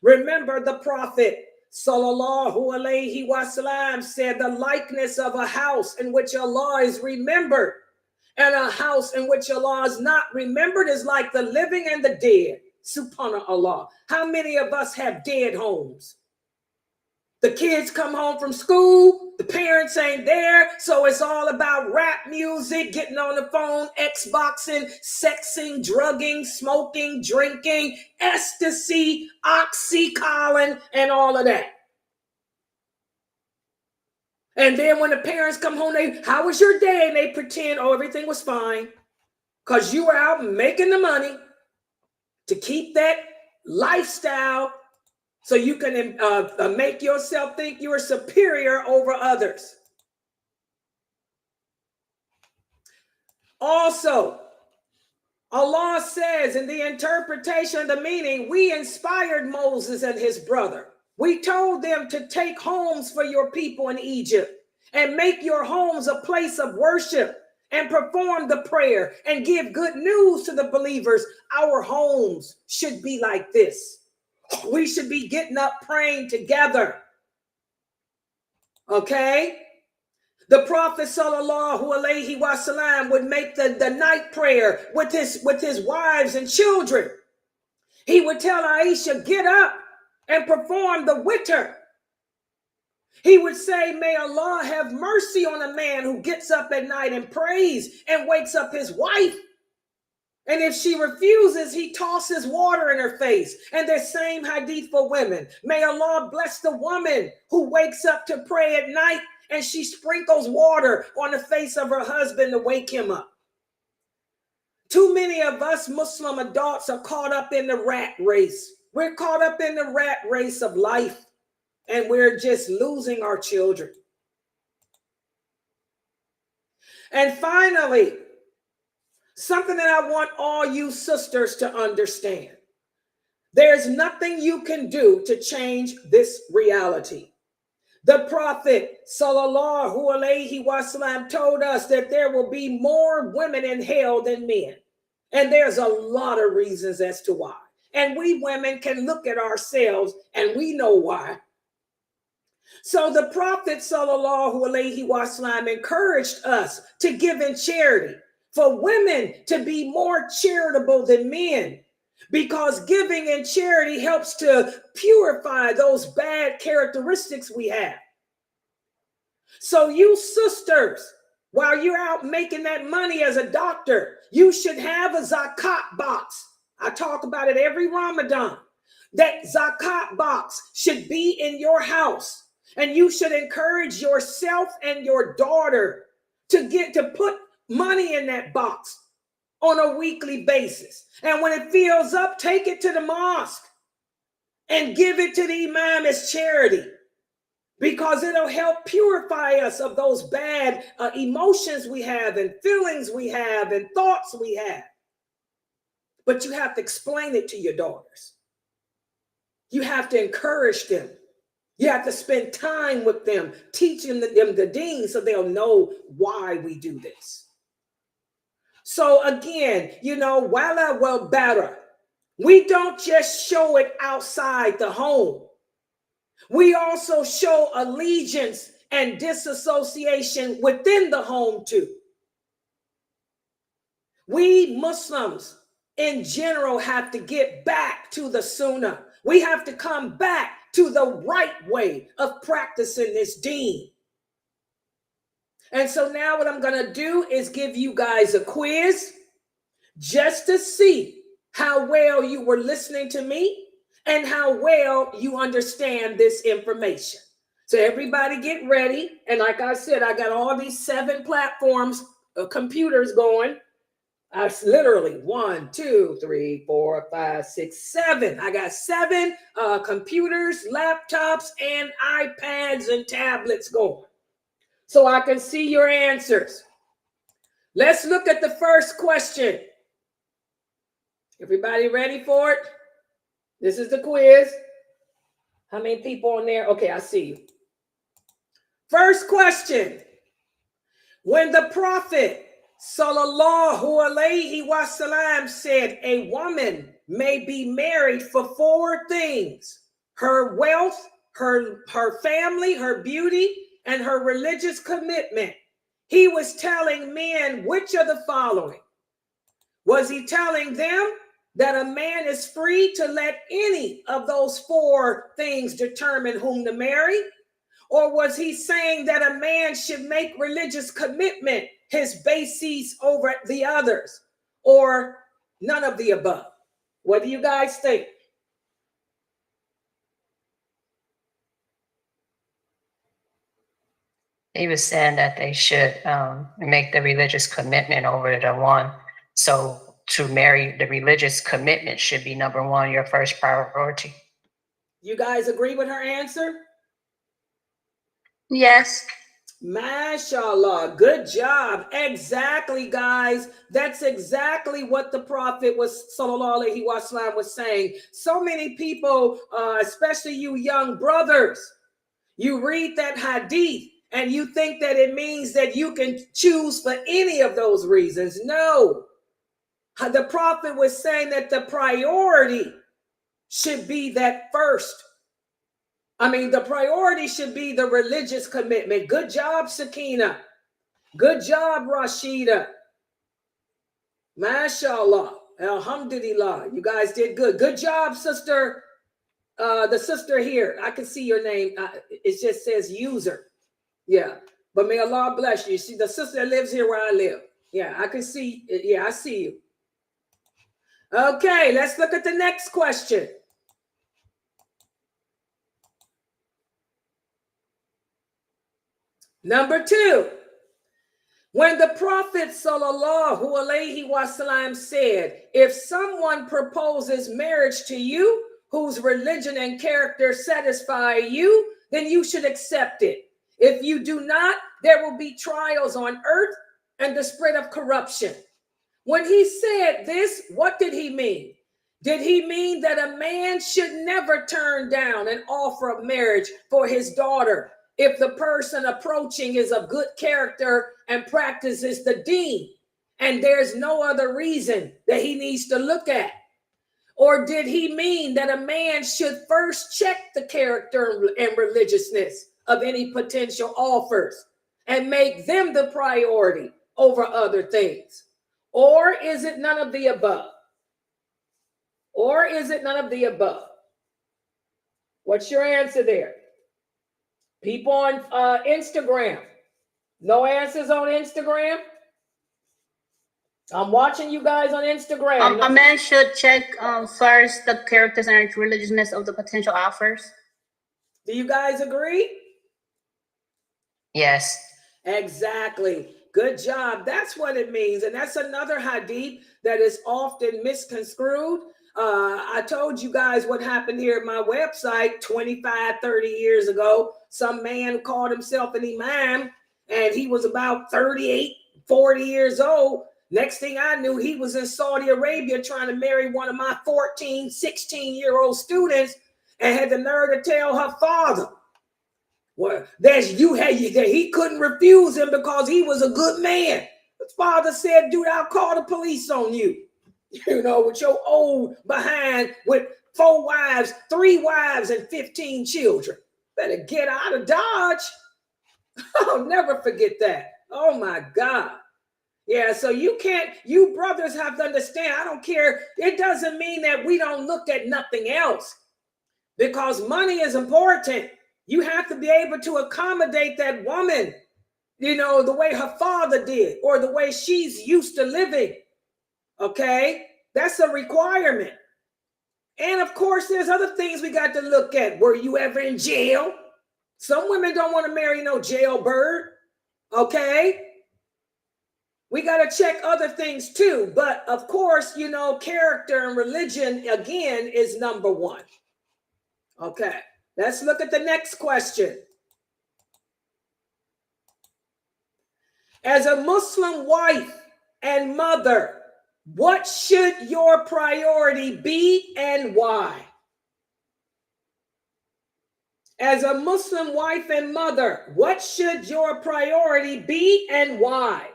Remember the Prophet sallallahu alaihi wasallam said the likeness of a house in which Allah is remembered and a house in which Allah is not remembered is like the living and the dead. Subhanallah. How many of us have dead homes? The kids come home from school, the parents ain't there, so it's all about rap music, getting on the phone, Xboxing, sexing, drugging, smoking, drinking, ecstasy, oxycolin, and all of that. And then when the parents come home, how was your day? And they pretend, oh, everything was fine because you were out making the money to keep that lifestyle so you can make yourself think you are superior over others. Also, Allah says in the interpretation of the meaning, we inspired Moses and his brother. We told them to take homes for your people in Egypt and make your homes a place of worship and perform the prayer and give good news to the believers. Our homes should be like this. We should be getting up praying together. Okay? The Prophet sallallahu alaihi wasallam would make the night prayer with his wives and children. He would tell Aisha, get up and perform the witr. He would say, may Allah have mercy on a man who gets up at night and prays and wakes up his wife. And if she refuses, he tosses water in her face. And the same hadith for women. May Allah bless the woman who wakes up to pray at night and she sprinkles water on the face of her husband to wake him up. Too many of us Muslim adults are caught up in the rat race. We're caught up in the rat race of life and we're just losing our children. And finally, something that I want all you sisters to understand. There's nothing you can do to change this reality. The Prophet sallallahu alaihi wasallam told us that there will be more women in hell than men. And there's a lot of reasons as to why. And we women can look at ourselves and we know why. So the Prophet sallallahu alaihi wasallam encouraged us to give in charity, for women to be more charitable than men, because giving in charity helps to purify those bad characteristics we have. So you sisters, while you're out making that money as a doctor, you should have a zakat box. I talk about it every Ramadan. That zakat box should be in your house, and you should encourage yourself and your daughter to put money in that box on a weekly basis. And when it fills up, take it to the mosque and give it to the imam as charity, because it'll help purify us of those bad emotions we have and feelings we have and thoughts we have. But you have to explain it to your daughters. You have to encourage them. You have to spend time with them, teaching them the deen so they'll know why we do this. So again, wala wal bara. We don't just show it outside the home. We also show allegiance and disassociation within the home too. We Muslims in general have to get back to the Sunnah. We have to come back to the right way of practicing this deen. And so now what I'm going to do is give you guys a quiz just to see how well you were listening to me and how well you understand this information. So everybody get ready. And like I said, I got all these 7 platforms of computers going. I literally 1, 2, 3, 4, 5, 6, 7. I got 7 computers, laptops, and iPads and tablets going, so I can see your answers. Let's look at the first question. Everybody ready for it? This is the quiz. How many people on there? Okay, I see you. First question. When the Prophet sallallahu alaihi wasallam said a woman may be married for 4 things: her wealth, her family, her beauty, and her religious commitment, he was telling men which of the following? Was he telling them that a man is free to let any of those 4 things determine whom to marry? Or was he saying that a man should make religious commitment his basis over the others? Or none of the above? What do you guys think? He was saying that they should make the religious commitment over the one. So to marry, the religious commitment should be number 1, your first priority. You guys agree with her answer? Yes. MashaAllah, good job. Exactly, guys. That's exactly what the Prophet was, sallallahu alaihi wasallam, was saying. So many people, especially you young brothers, you read that hadith and you think that it means that you can choose for any of those reasons. No. The Prophet was saying that the priority should be that first. The priority should be the religious commitment. Good job, Sakina. Good job, Rashida. MashaAllah. Alhamdulillah. You guys did good. Good job, sister. The sister here. I can see your name. It just says user. Yeah. But may Allah bless you. See, the sister that lives here where I live. Yeah, I can see. Yeah, I see you. Okay, let's look at the next question. Number 2, when the Prophet sallallahu alaihi wasallam said, if someone proposes marriage to you whose religion and character satisfy you, then you should accept it. If you do not, there will be trials on earth and the spread of corruption. When he said this, what did he mean? Did he mean that a man should never turn down an offer of marriage for his daughter if the person approaching is of good character and practices the deen, and there's no other reason that he needs to look at? Or did he mean that a man should first check the character and religiousness of any potential offers and make them the priority over other things? Or is it none of the above? Or is it none of the above? What's your answer there? People on Instagram. No answers on Instagram? I'm watching you guys on Instagram. A man should check first the characters and religiousness of the potential offers. Do you guys agree? Yes. Exactly. Good job. That's what it means. And that's another hadith that is often misconstrued. I told you guys what happened here at my website 25, 30 years ago. Some man called himself an imam, and he was about 38, 40 years old. Next thing I knew, he was in Saudi Arabia trying to marry one of my 14, 16-year-old students, and had the nerve to tell her father that he couldn't refuse him because he was a good man. His father said, dude, I'll call the police on you. With your old behind with 4 wives, 3 wives, and 15 children. Better get out of Dodge. I'll never forget that. Oh my God. Yeah, so you brothers have to understand, I don't care. It doesn't mean that we don't look at nothing else, because money is important. You have to be able to accommodate that woman, the way her father did, or the way she's used to living. Okay, that's a requirement. And of course, there's other things we got to look at. Were you ever in jail? Some women don't want to marry no jailbird. Okay, we got to check other things too. But of course, character and religion, again, is number 1. Okay, let's look at the next question. As a Muslim wife and mother, what should your priority be and why? As a Muslim wife and mother, what should your priority be and why?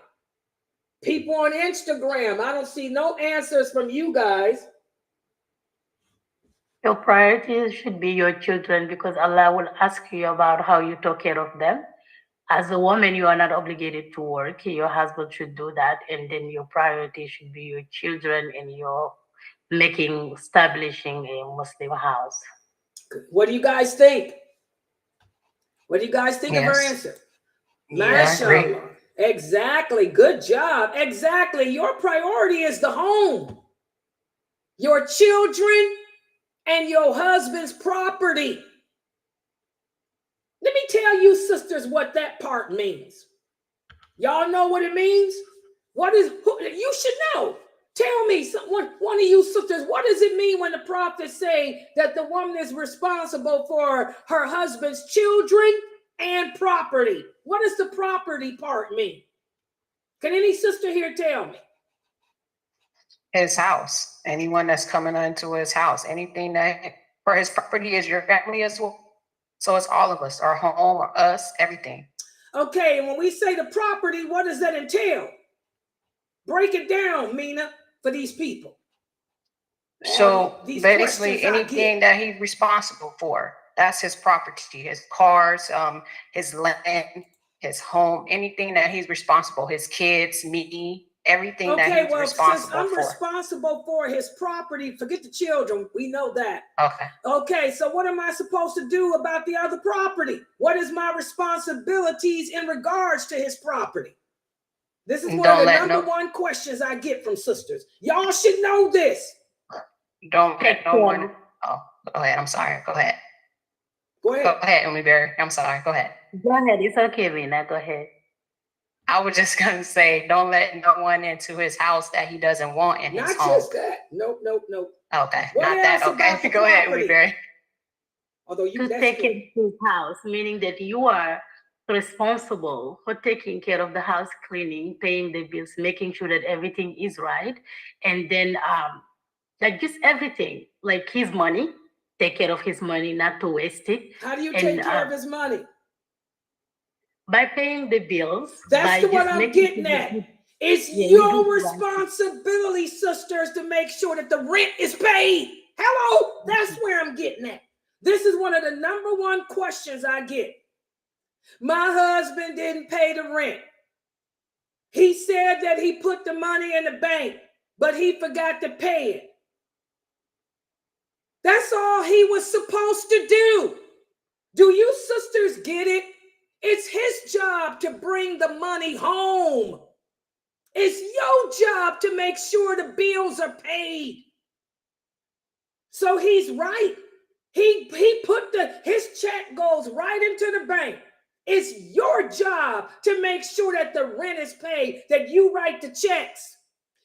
People on Instagram, I don't see no answers from you guys. Your priority should be your children, because Allah will ask you about how you took care of them. As a woman, you are not obligated to work. Your husband should do that. And then your priority should be your children and your establishing a Muslim house. What do you guys think? What do you guys think of her Yes. answer? Yeah, I agree. MashaAllah. Exactly. Good job. Exactly. Your priority is the home, your children, and your husband's property. Let me tell you, sisters, what that part means. Y'all know what it means? You should know. Tell me, one of you sisters, what does it mean when the prophets say that the woman is responsible for her husband's children and property? What does the property part mean? Can any sister here tell me? His house. Anyone that's coming into his house, anything that for his property is your family as well. So it's all of us, our home, or us, everything. Okay, and when we say the property, what does that entail? Break it down, Mina, for these people. So These basically questions I anything get. that he's responsible for, that's his property, his cars, his land, his home, anything that he's responsible, his kids, me, everything that Okay, he's well, responsible since I'm for. responsible for his property, forget the children. We know that. Okay. Okay, so what am I supposed to do about the other property? What is my responsibilities in regards to his property? This is one of the number one questions I get from sisters. Y'all should know this. Don't let no one. Oh, go ahead. I'm sorry. Go ahead. Go ahead. Go ahead, Umiberi. I'm sorry. Go ahead. Go ahead. It's okay, Mina. Go ahead. I was just gonna say, don't let no one into his house that he doesn't want in his home. Not just that. Nope. Okay, What not that. else about Okay, the go ahead, property? Umiberi. Although you To take care of his house, meaning that you are responsible for taking care of the house, cleaning, paying the bills, making sure that everything is right, and then like just everything, like his money, take care of his money, not to waste it. How do you take care of his money? By paying the bills. That's what I'm getting at. It's your responsibility, sisters, to make sure that the rent is paid. Hello, that's where I'm getting at. This is one of the number one questions I get. My husband didn't pay the rent. He said that he put the money in the bank, but he forgot to pay it. That's all he was supposed to do. Do you sisters get it? It's his job to bring the money home. It's your job to make sure the bills are paid. So he's right. He put his check goes right into the bank. It's your job to make sure that the rent is paid, that you write the checks.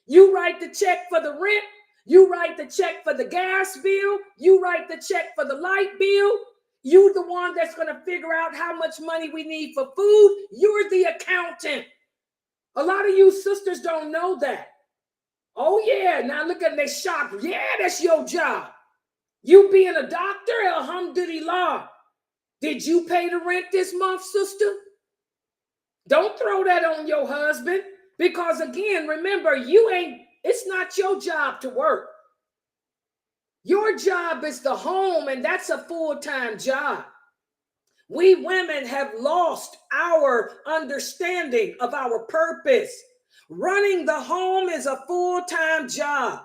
You write the check for the rent. You write the check for the gas bill. You write the check for the light bill. You're the one that's going to figure out how much money we need for food. You're the accountant. A lot of you sisters don't know that. Oh, yeah. Now look at they shocked. Yeah, that's your job. You being a doctor, alhamdulillah. Did you pay the rent this month, sister? Don't throw that on your husband. Because again, remember, it's not your job to work. Your job is the home, and that's a full-time job. We women have lost our understanding of our purpose. Running the home is a full-time job.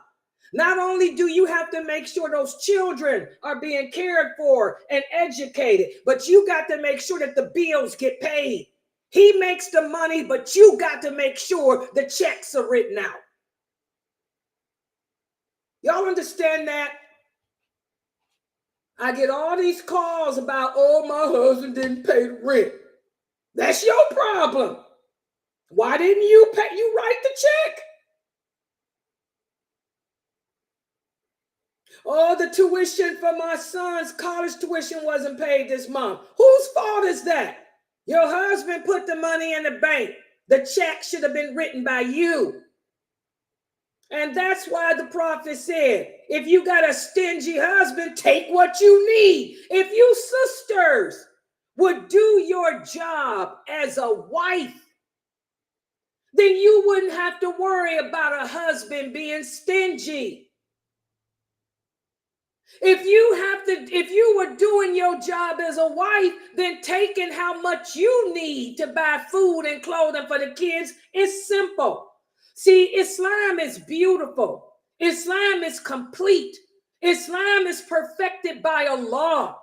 Not only do you have to make sure those children are being cared for and educated, but you got to make sure that the bills get paid. He makes the money, but you got to make sure the checks are written out. Y'all understand that? I get all these calls about, oh, my husband didn't pay the rent. That's your problem. Why didn't you pay? You write the check. Oh, the tuition for my son's college tuition wasn't paid this month. Whose fault is that? Your husband put the money in the bank. The check should have been written by you. And that's why the prophet said, if you got a stingy husband, take what you need. If you sisters would do your job as a wife, then you wouldn't have to worry about a husband being stingy. If you were doing your job as a wife, then taking how much you need to buy food and clothing for the kids is simple. See, Islam is beautiful. Islam is complete. Islam is perfected by Allah.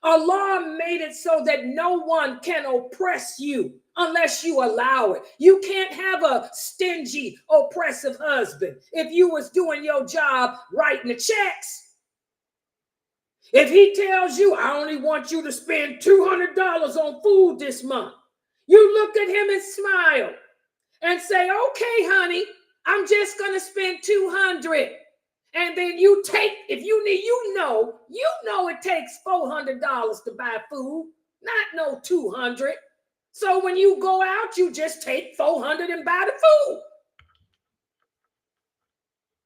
Allah made it so that no one can oppress you unless you allow it. You can't have a stingy, oppressive husband if you was doing your job writing the checks. If he tells you, I only want you to spend $200 on food this month, you look at him and smile and say, okay, honey, I'm just going to spend $200. And then you take, if you need, you know it takes $400 to buy food, not no $200. So when you go out, you just take $400 and buy the food.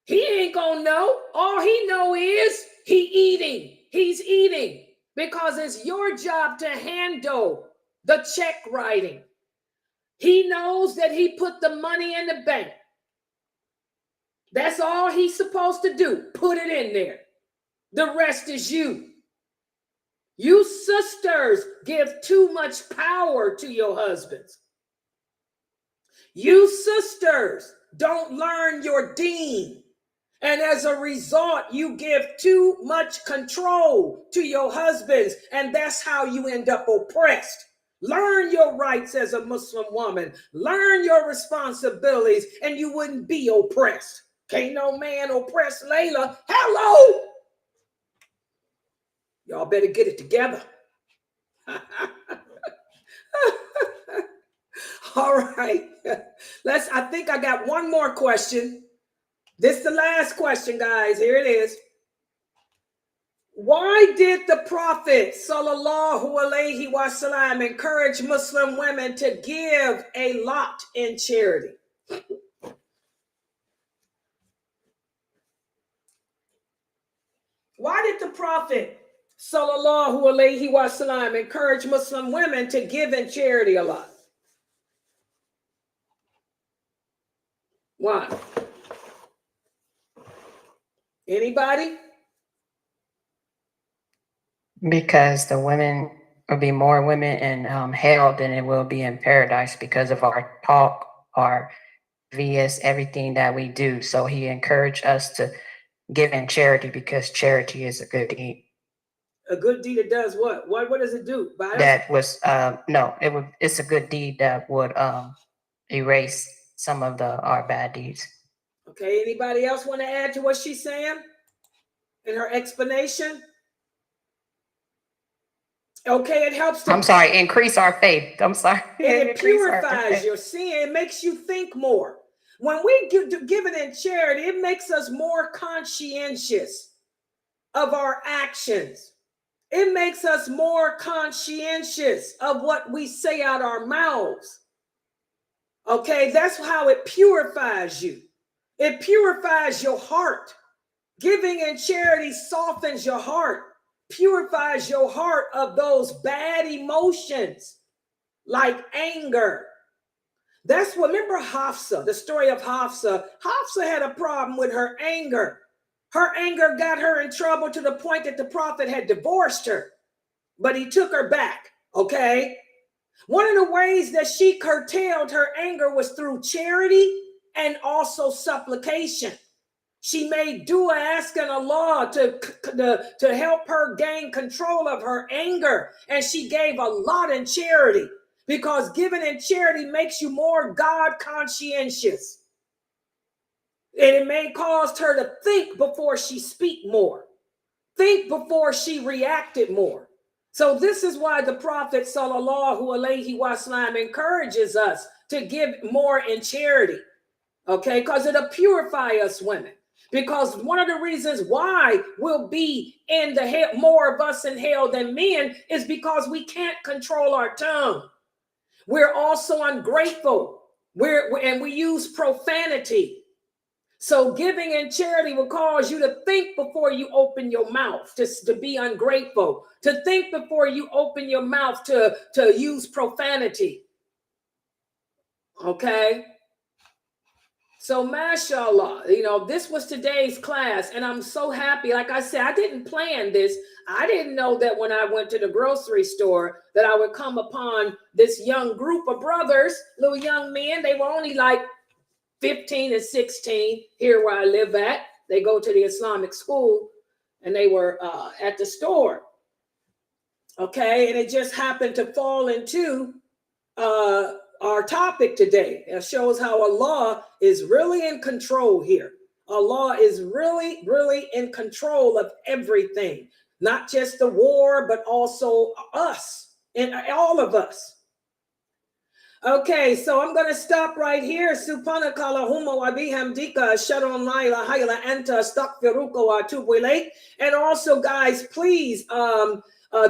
He ain't gonna know. All he know is he's eating because it's your job to handle the check writing. He knows that he put the money in the bank. That's all he's supposed to do. Put it in there. The rest is you. You sisters give too much power to your husbands. You sisters don't learn your deen. And as a result, you give too much control to your husbands. And that's how you end up oppressed. Learn your rights as a Muslim woman. Learn your responsibilities and you wouldn't be oppressed. Can't no man oppress Layla. Hello. Y'all better get it together. All right. I think I got one more question. This is the last question, guys. Here it is. Why did the Prophet sallallahu alaihi wasallam encourage Muslim women to give a lot in charity? Why did the Prophet sallallahu alaihi wasallam encourage Muslim women to give in charity a lot? Why? Anybody? Because the women will be more women in hell than it will be in paradise because of our talk, our vs everything that we do. So he encouraged us to give in charity because charity is a good deed. A good deed that does what? What does it do? That was it's a good deed that would erase some of our bad deeds. Okay, anybody else want to add to what she's saying in her explanation? Okay, it helps to... I'm sorry, increase our faith. I'm sorry. It purifies your sin. It makes you think more. When we give it in charity, it makes us more conscientious of our actions. It makes us more conscientious of what we say out our mouths. Okay, that's how it purifies you. It purifies your heart. Giving in charity softens your heart, purifies your heart of those bad emotions like anger. That's what, remember Hafsa, the story of Hafsa. Hafsa had a problem with her anger. Her anger got her in trouble to the point that the Prophet had divorced her, but he took her back, okay? One of the ways that she curtailed her anger was through charity and also supplication. She made dua asking Allah to help her gain control of her anger. And she gave a lot in charity because giving in charity makes you more God conscientious. And it may cause her to think before she speak more. Think before she reacted more. So this is why the Prophet sallallahu alaihi wasallam encourages us to give more in charity. Okay, because it'll purify us women. Because one of the reasons why we'll be in the hell, more of us in hell than men, is because we can't control our tongue. We're also ungrateful. And we use profanity. So giving and charity will cause you to think before you open your mouth, to be ungrateful, to think before you open your mouth to use profanity. Okay? So mashallah, this was today's class, and I'm so happy. Like I said, I didn't plan this. I didn't know that when I went to the grocery store that I would come upon this young group of brothers, little young men. They were only like 15 and 16 here where I live at. They go to the Islamic school, and they were at the store. Okay, and it just happened to fall into our topic today. It shows how Allah is really in control here. Allah is really, really in control of everything, not just the war, but also us and all of us. Okay, so I'm going to stop right here. Subhanaka Allahumma wa bihamdika ashhadu an la ilaha illa anta astaghfiruka wa atubu ilayk. And also, guys, please,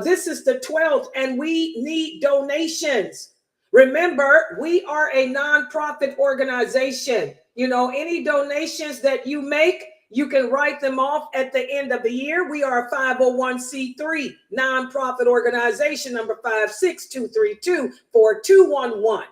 this is the 12th, and we need donations. Remember, we are a nonprofit organization. Any donations that you make, you can write them off at the end of the year. We are a 501c3 nonprofit organization, number 562324211.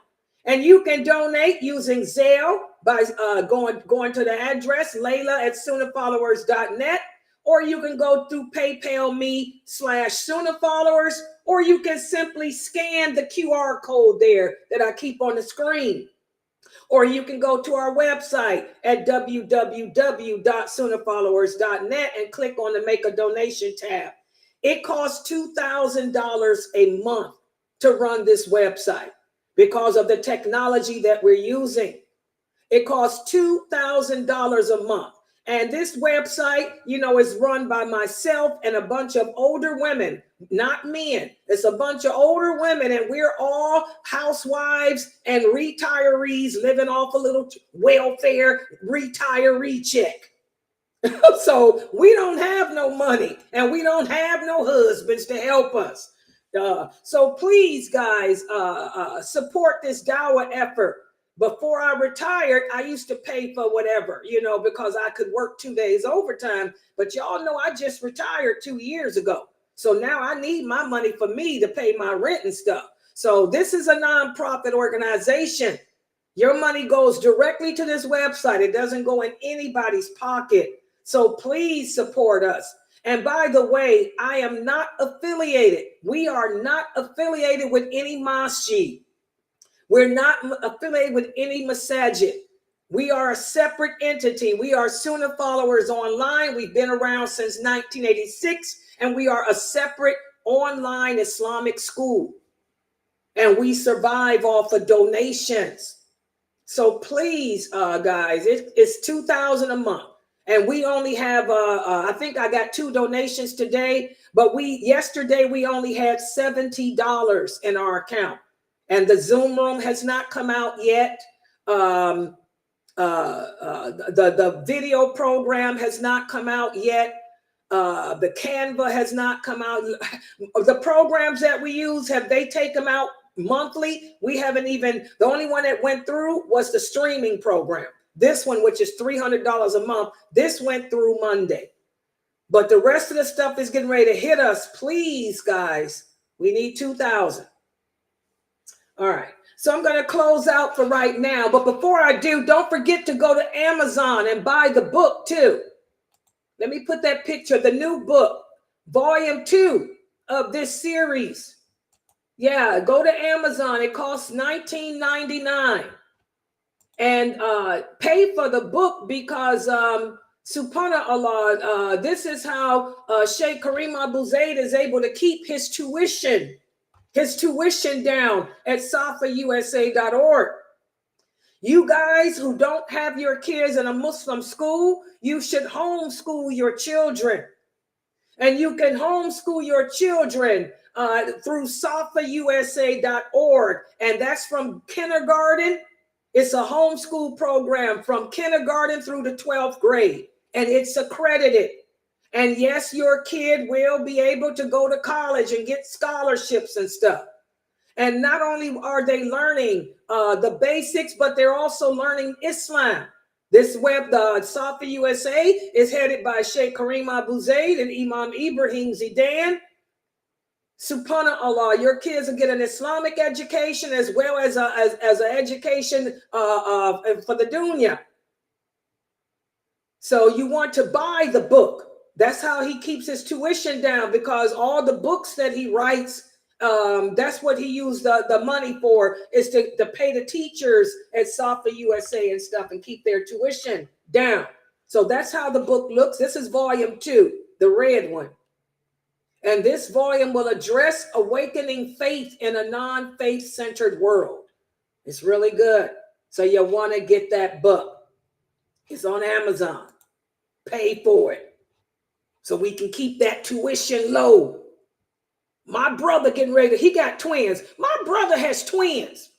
And you can donate using Zelle by going to the address Layla@Sunnahfollowers.net, or you can go through PayPal me/Sunnahfollowers, or you can simply scan the QR code there that I keep on the screen. Or you can go to our website at www.sunnahfollowers.net and click on the Make a Donation tab. It costs $2,000 a month to run this website because of the technology that we're using. It costs $2,000 a month. And this website, is run by myself and a bunch of older women, not men. It's a bunch of older women, and we're all housewives and retirees living off a little welfare retiree check. So we don't have no money, and we don't have no husbands to help us. So please, guys, support this dawah effort. Before I retired, I used to pay for whatever, because I could work 2 days overtime. But y'all know I just retired 2 years ago. So now I need my money for me to pay my rent and stuff. So this is a nonprofit organization. Your money goes directly to this website. It doesn't go in anybody's pocket. So please support us. And by the way, I am not affiliated. We are not affiliated with any masjid. We're not affiliated with any masajid. We are a separate entity. We are Sunnah Followers Online. We've been around since 1986, and we are a separate online Islamic school. And we survive off of donations. So please, guys, it's $2,000 a month. And we only have, I think I got 2 donations today, but yesterday we only had $70 in our account. And the Zoom room has not come out yet. The video program has not come out yet. The Canva has not come out. The programs that we use, have they taken them out monthly? We haven't even, the only one that went through was the streaming program. This one, which is $300 a month, this went through Monday. But the rest of the stuff is getting ready to hit us. Please, guys, we need 2,000. All right, so I'm going to close out for right now. But before I do, don't forget to go to Amazon and buy the book too. Let me put that picture, the new book, volume 2 of this series. Yeah, go to Amazon. It costs $19.99. And pay for the book because subhanallah, this is how Sheikh Kareem Abu Zaid is able to keep his tuition down at safausa.org. You guys who don't have your kids in a Muslim school, you should homeschool your children. And you can homeschool your children through safausa.org. And that's from kindergarten. It's a homeschool program from kindergarten through the 12th grade. And it's accredited. And yes, your kid will be able to go to college and get scholarships and stuff. And not only are they learning the basics, but they're also learning Islam. This web, the Safa USA, is headed by Sheikh Kareem Abu Zaid and Imam Ibrahim Zidan. Subhanallah, your kids will get an Islamic education as well as an education for the dunya. So you want to buy the book. That's how he keeps his tuition down, because all the books that he writes, that's what he used the money for, is to pay the teachers at Safa USA and stuff and keep their tuition down. So that's how the book looks. This is volume 2, the red one. And this volume will address awakening faith in a non-faith centered world. It's really good. So you want to get that book. It's on Amazon. Pay for it so we can keep that tuition low. My brother getting ready. He got twins. My brother has twins.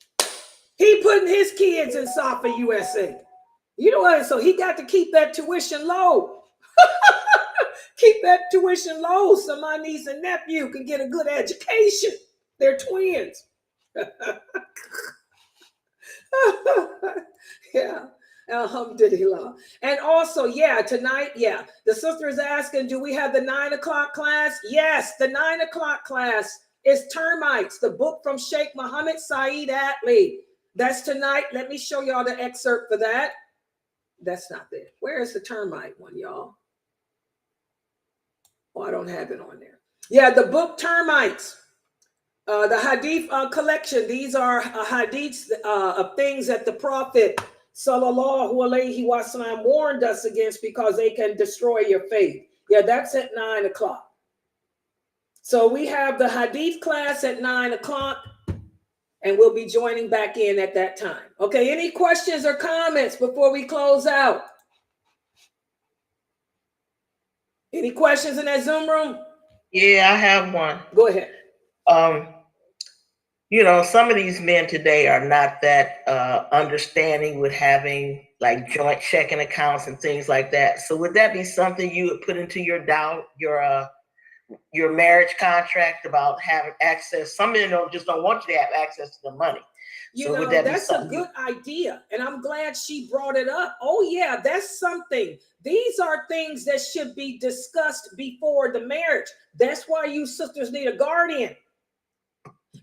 He putting his kids in Safa USA. You know what? So he got to keep that tuition low. Keep that tuition low so my niece and nephew can get a good education. They're twins. Yeah. Alhamdulillah. And also, yeah, tonight, yeah, the sister is asking, do we have the 9 o'clock class? Yes, the 9 o'clock class is Termites, the book from Sheikh Muhammad Saeed Atlee. That's tonight. Let me show y'all the excerpt for that. That's not there. Where is the termite one, y'all? Oh, I don't have it on there. Yeah, the book Termites, the hadith collection. These are hadiths of things that the Prophet Sallallahu Alaihi Wasallam warned us against because they can destroy your faith. Yeah, that's at 9 o'clock. So we have the hadith class at 9 o'clock, and we'll be joining back in at that time. Okay, any questions or comments before we close out? Any questions in that Zoom room? Yeah, I have one. Go ahead. You know, some of these men today are not that understanding with having like joint checking accounts and things like that. So would that be something you would put into your marriage contract about having access? Some men just don't want you to have access to the money. You know, that's a good idea. And I'm glad she brought it up. Oh, yeah, that's something. These are things that should be discussed before the marriage. That's why you sisters need a guardian.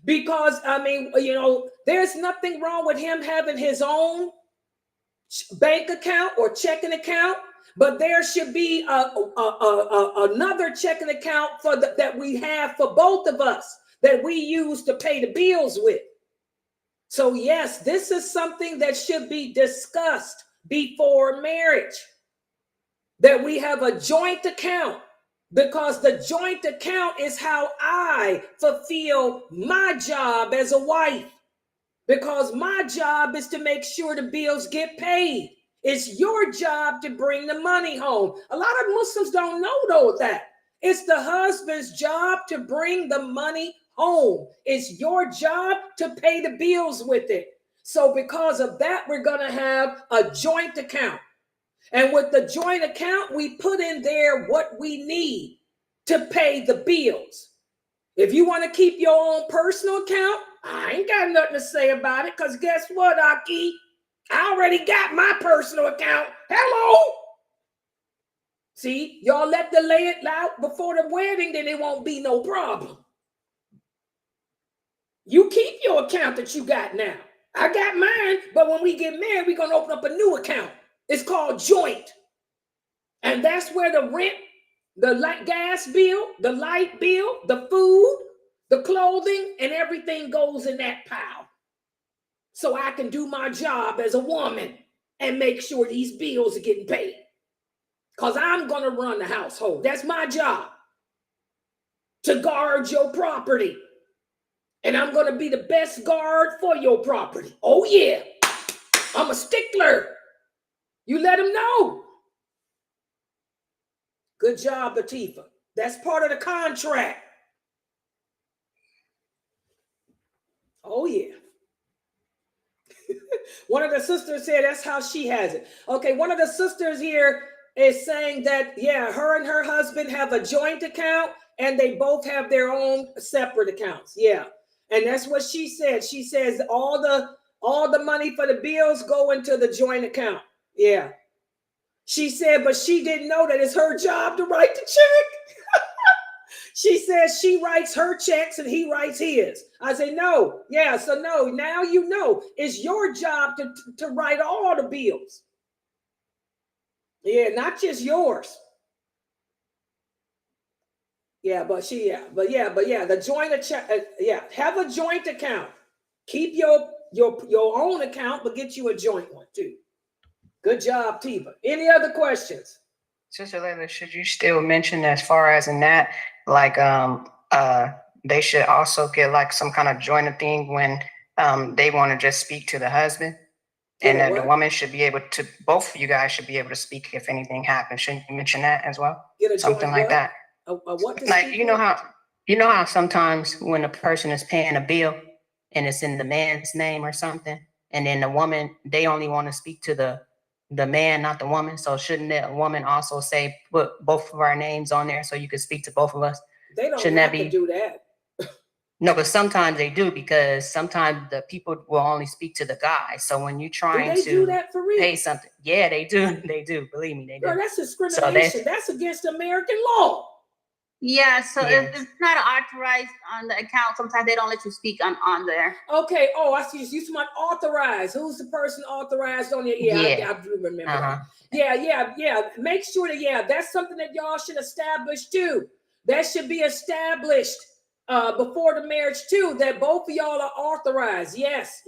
Because, I mean, you know, there's nothing wrong with him having his own bank account or checking account, but there should be another checking account that we have for both of us that we use to pay the bills with. So, yes, this is something that should be discussed before marriage, that we have a joint account, because the joint account is how I fulfill my job as a wife, because my job is to make sure the bills get paid. It's your job to bring the money home. A lot of Muslims don't know though that. It's the husband's job to bring the money home. It's your job to pay the bills with it. So because of that, we're going to have a joint account. And with the joint account, we put in there what we need to pay the bills. If you want to keep your own personal account, I ain't got nothing to say about it, because guess what, Aki? I already got my personal account. Hello? See, y'all let the lay it out before the wedding, then it won't be no problem. You keep your account that you got now. I got mine, but when we get married, we're going to open up a new account. It's called joint. And that's where the rent, the gas bill, the light bill, the food, the clothing, and everything goes in that pile. So I can do my job as a woman and make sure these bills are getting paid. Because I'm going to run the household. That's my job. To guard your property. And I'm going to be the best guard for your property. Oh, yeah. I'm a stickler. You let them know. Good job, Latifah. That's part of the contract. Oh, yeah. One of the sisters said that's how she has it. Okay, one of the sisters here is saying that, yeah, her and her husband have a joint account and they both have their own separate accounts. Yeah. And that's what she said. She says all the money for the bills go into the joint account. Yeah. She said, but she didn't know that it's her job to write the check. She says she writes her checks and he writes his. I say, no. Yeah, so no, now you know it's your job to write all the bills. Yeah, not just yours. Yeah, the joint account, have a joint account. Keep your own account, but get you a joint one too. Good job, Tiva. Any other questions? Sister Layla, should you still mention as far as in that, like they should also get like some kind of joint thing when they want to just speak to the husband? And the woman should be able to, both of you guys should be able to speak if anything happens. Shouldn't you mention that as well? Something like that. Like, you know how sometimes when a person is paying a bill and it's in the man's name or something, and then the woman, they only want to speak to the man, not the woman. So shouldn't the woman also say, put both of our names on there so you can speak to both of us? They don't have to do that. No, but sometimes they do, because sometimes the people will only speak to the guy. So when you're trying to do that for real? pay something, yeah, they do. They do. Believe me, they do. Girl, that's discrimination. That's against American law. Yeah, so if it's not authorized on the account, sometimes they don't let you speak on there. Okay. Oh, I see. You smart authorized. Who's the person authorized on your? Yeah, I do remember. Yeah. Make sure that that's something that y'all should establish too. That should be established before the marriage too. That both of y'all are authorized. Yes.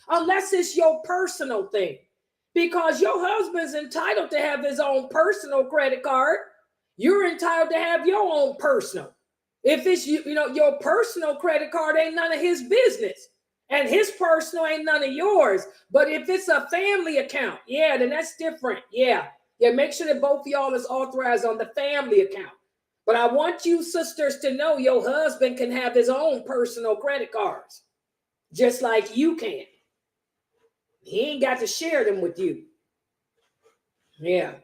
Unless it's your personal thing, because your husband's entitled to have his own personal credit card. You're entitled to have your own personal. If it's your personal credit card ain't none of his business, and his personal ain't none of yours. But if it's a family account, then that's different. Yeah. Make sure that both of y'all is authorized on the family account. But I want you sisters to know your husband can have his own personal credit cards, just like you can. He ain't got to share them with you. Yeah.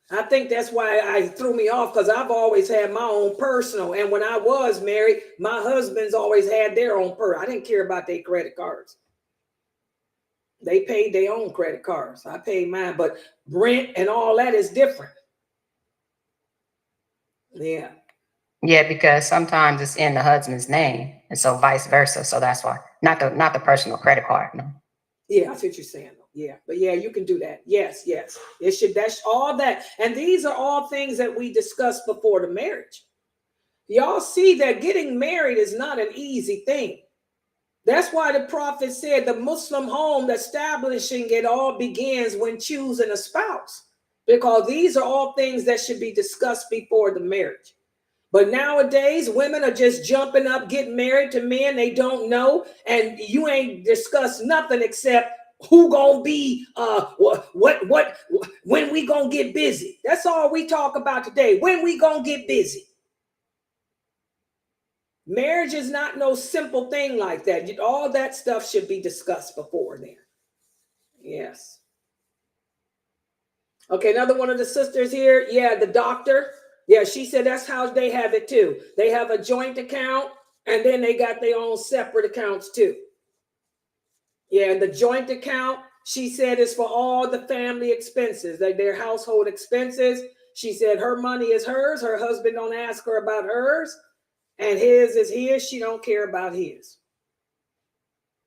I think that's why I threw me off, because I've always had my own personal. And when I was married, my husbands always had their own I didn't care about their credit cards. They paid their own credit cards. I paid mine, but rent and all that is different. Yeah. Yeah, because sometimes it's in the husband's name, and so vice versa. So that's why, not the personal credit card. No. Yeah, I see what you're saying. Yeah, but you can do that. Yes. It should. That's all that. And these are all things that we discussed before the marriage. Y'all see that getting married is not an easy thing. That's why the prophet said the Muslim home, establishing it all begins when choosing a spouse, because these are all things that should be discussed before the marriage. But nowadays, women are just jumping up, getting married to men they don't know, and you ain't discussed nothing except who gonna be when we gonna get busy. That's all we talk about today. When we gonna get busy. Marriage is not no simple thing like that. All that stuff should be discussed before then. Yes. Okay, another one of the sisters here. Yeah, the doctor. Yeah, she said that's how they have it too. They have a joint account, and then they got their own separate accounts too. Yeah, and the joint account, she said, is for all the family expenses, like their household expenses. She said her money is hers. Her husband don't ask her about hers, and his is his. She don't care about his.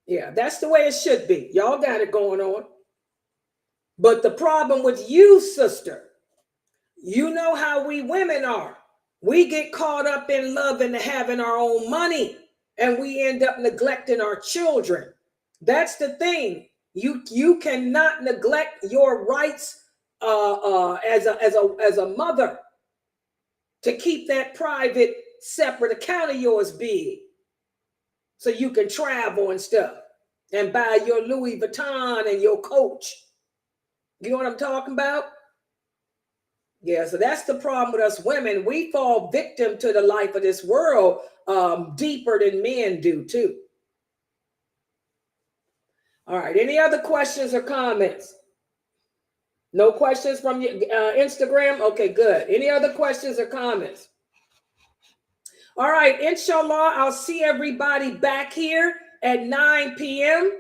Yeah, that's the way it should be. Y'all got it going on. But the problem with you, sister, you know how we women are. We get caught up in loving and having our own money, and we end up neglecting our children. That's the thing. You cannot neglect your rights as a mother to keep that private separate account of yours big, so you can travel and stuff and buy your Louis Vuitton and your Coach. You know what I'm talking about? Yeah, so that's the problem with us women. We fall victim to the life of this world deeper than men do too. All right, any other questions or comments? No questions from your Instagram? Okay, good. Any other questions or comments? All right, inshallah, I'll see everybody back here at 9 p.m.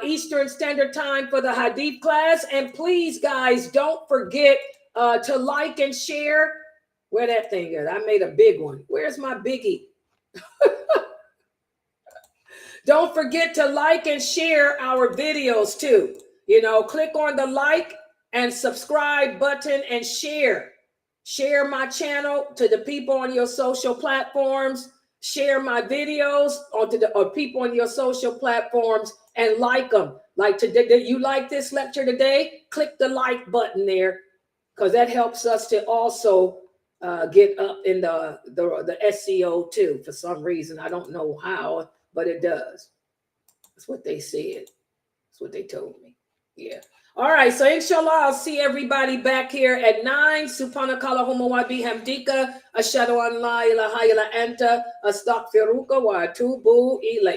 Eastern Standard Time for the Hadith class. And please, guys, don't forget to like and share. Where that thing is? I made a big one. Where's my biggie? Don't forget to like and share our videos too. You know, click on the like and subscribe button and share. Share my channel to the people on your social platforms. Share my videos onto the people on your social platforms and like them. Like today, did you like this lecture today? Click the like button there, because that helps us to also get up in the SEO too. For some reason, I don't know how, but it does. That's what they said. That's what they told me. Yeah. All right. So inshallah, I'll see everybody back here at 9. Subhanakallahumma wa bihamdika ashhadu an la ilaha illa anta astaghfiruka wa atubu ilayk.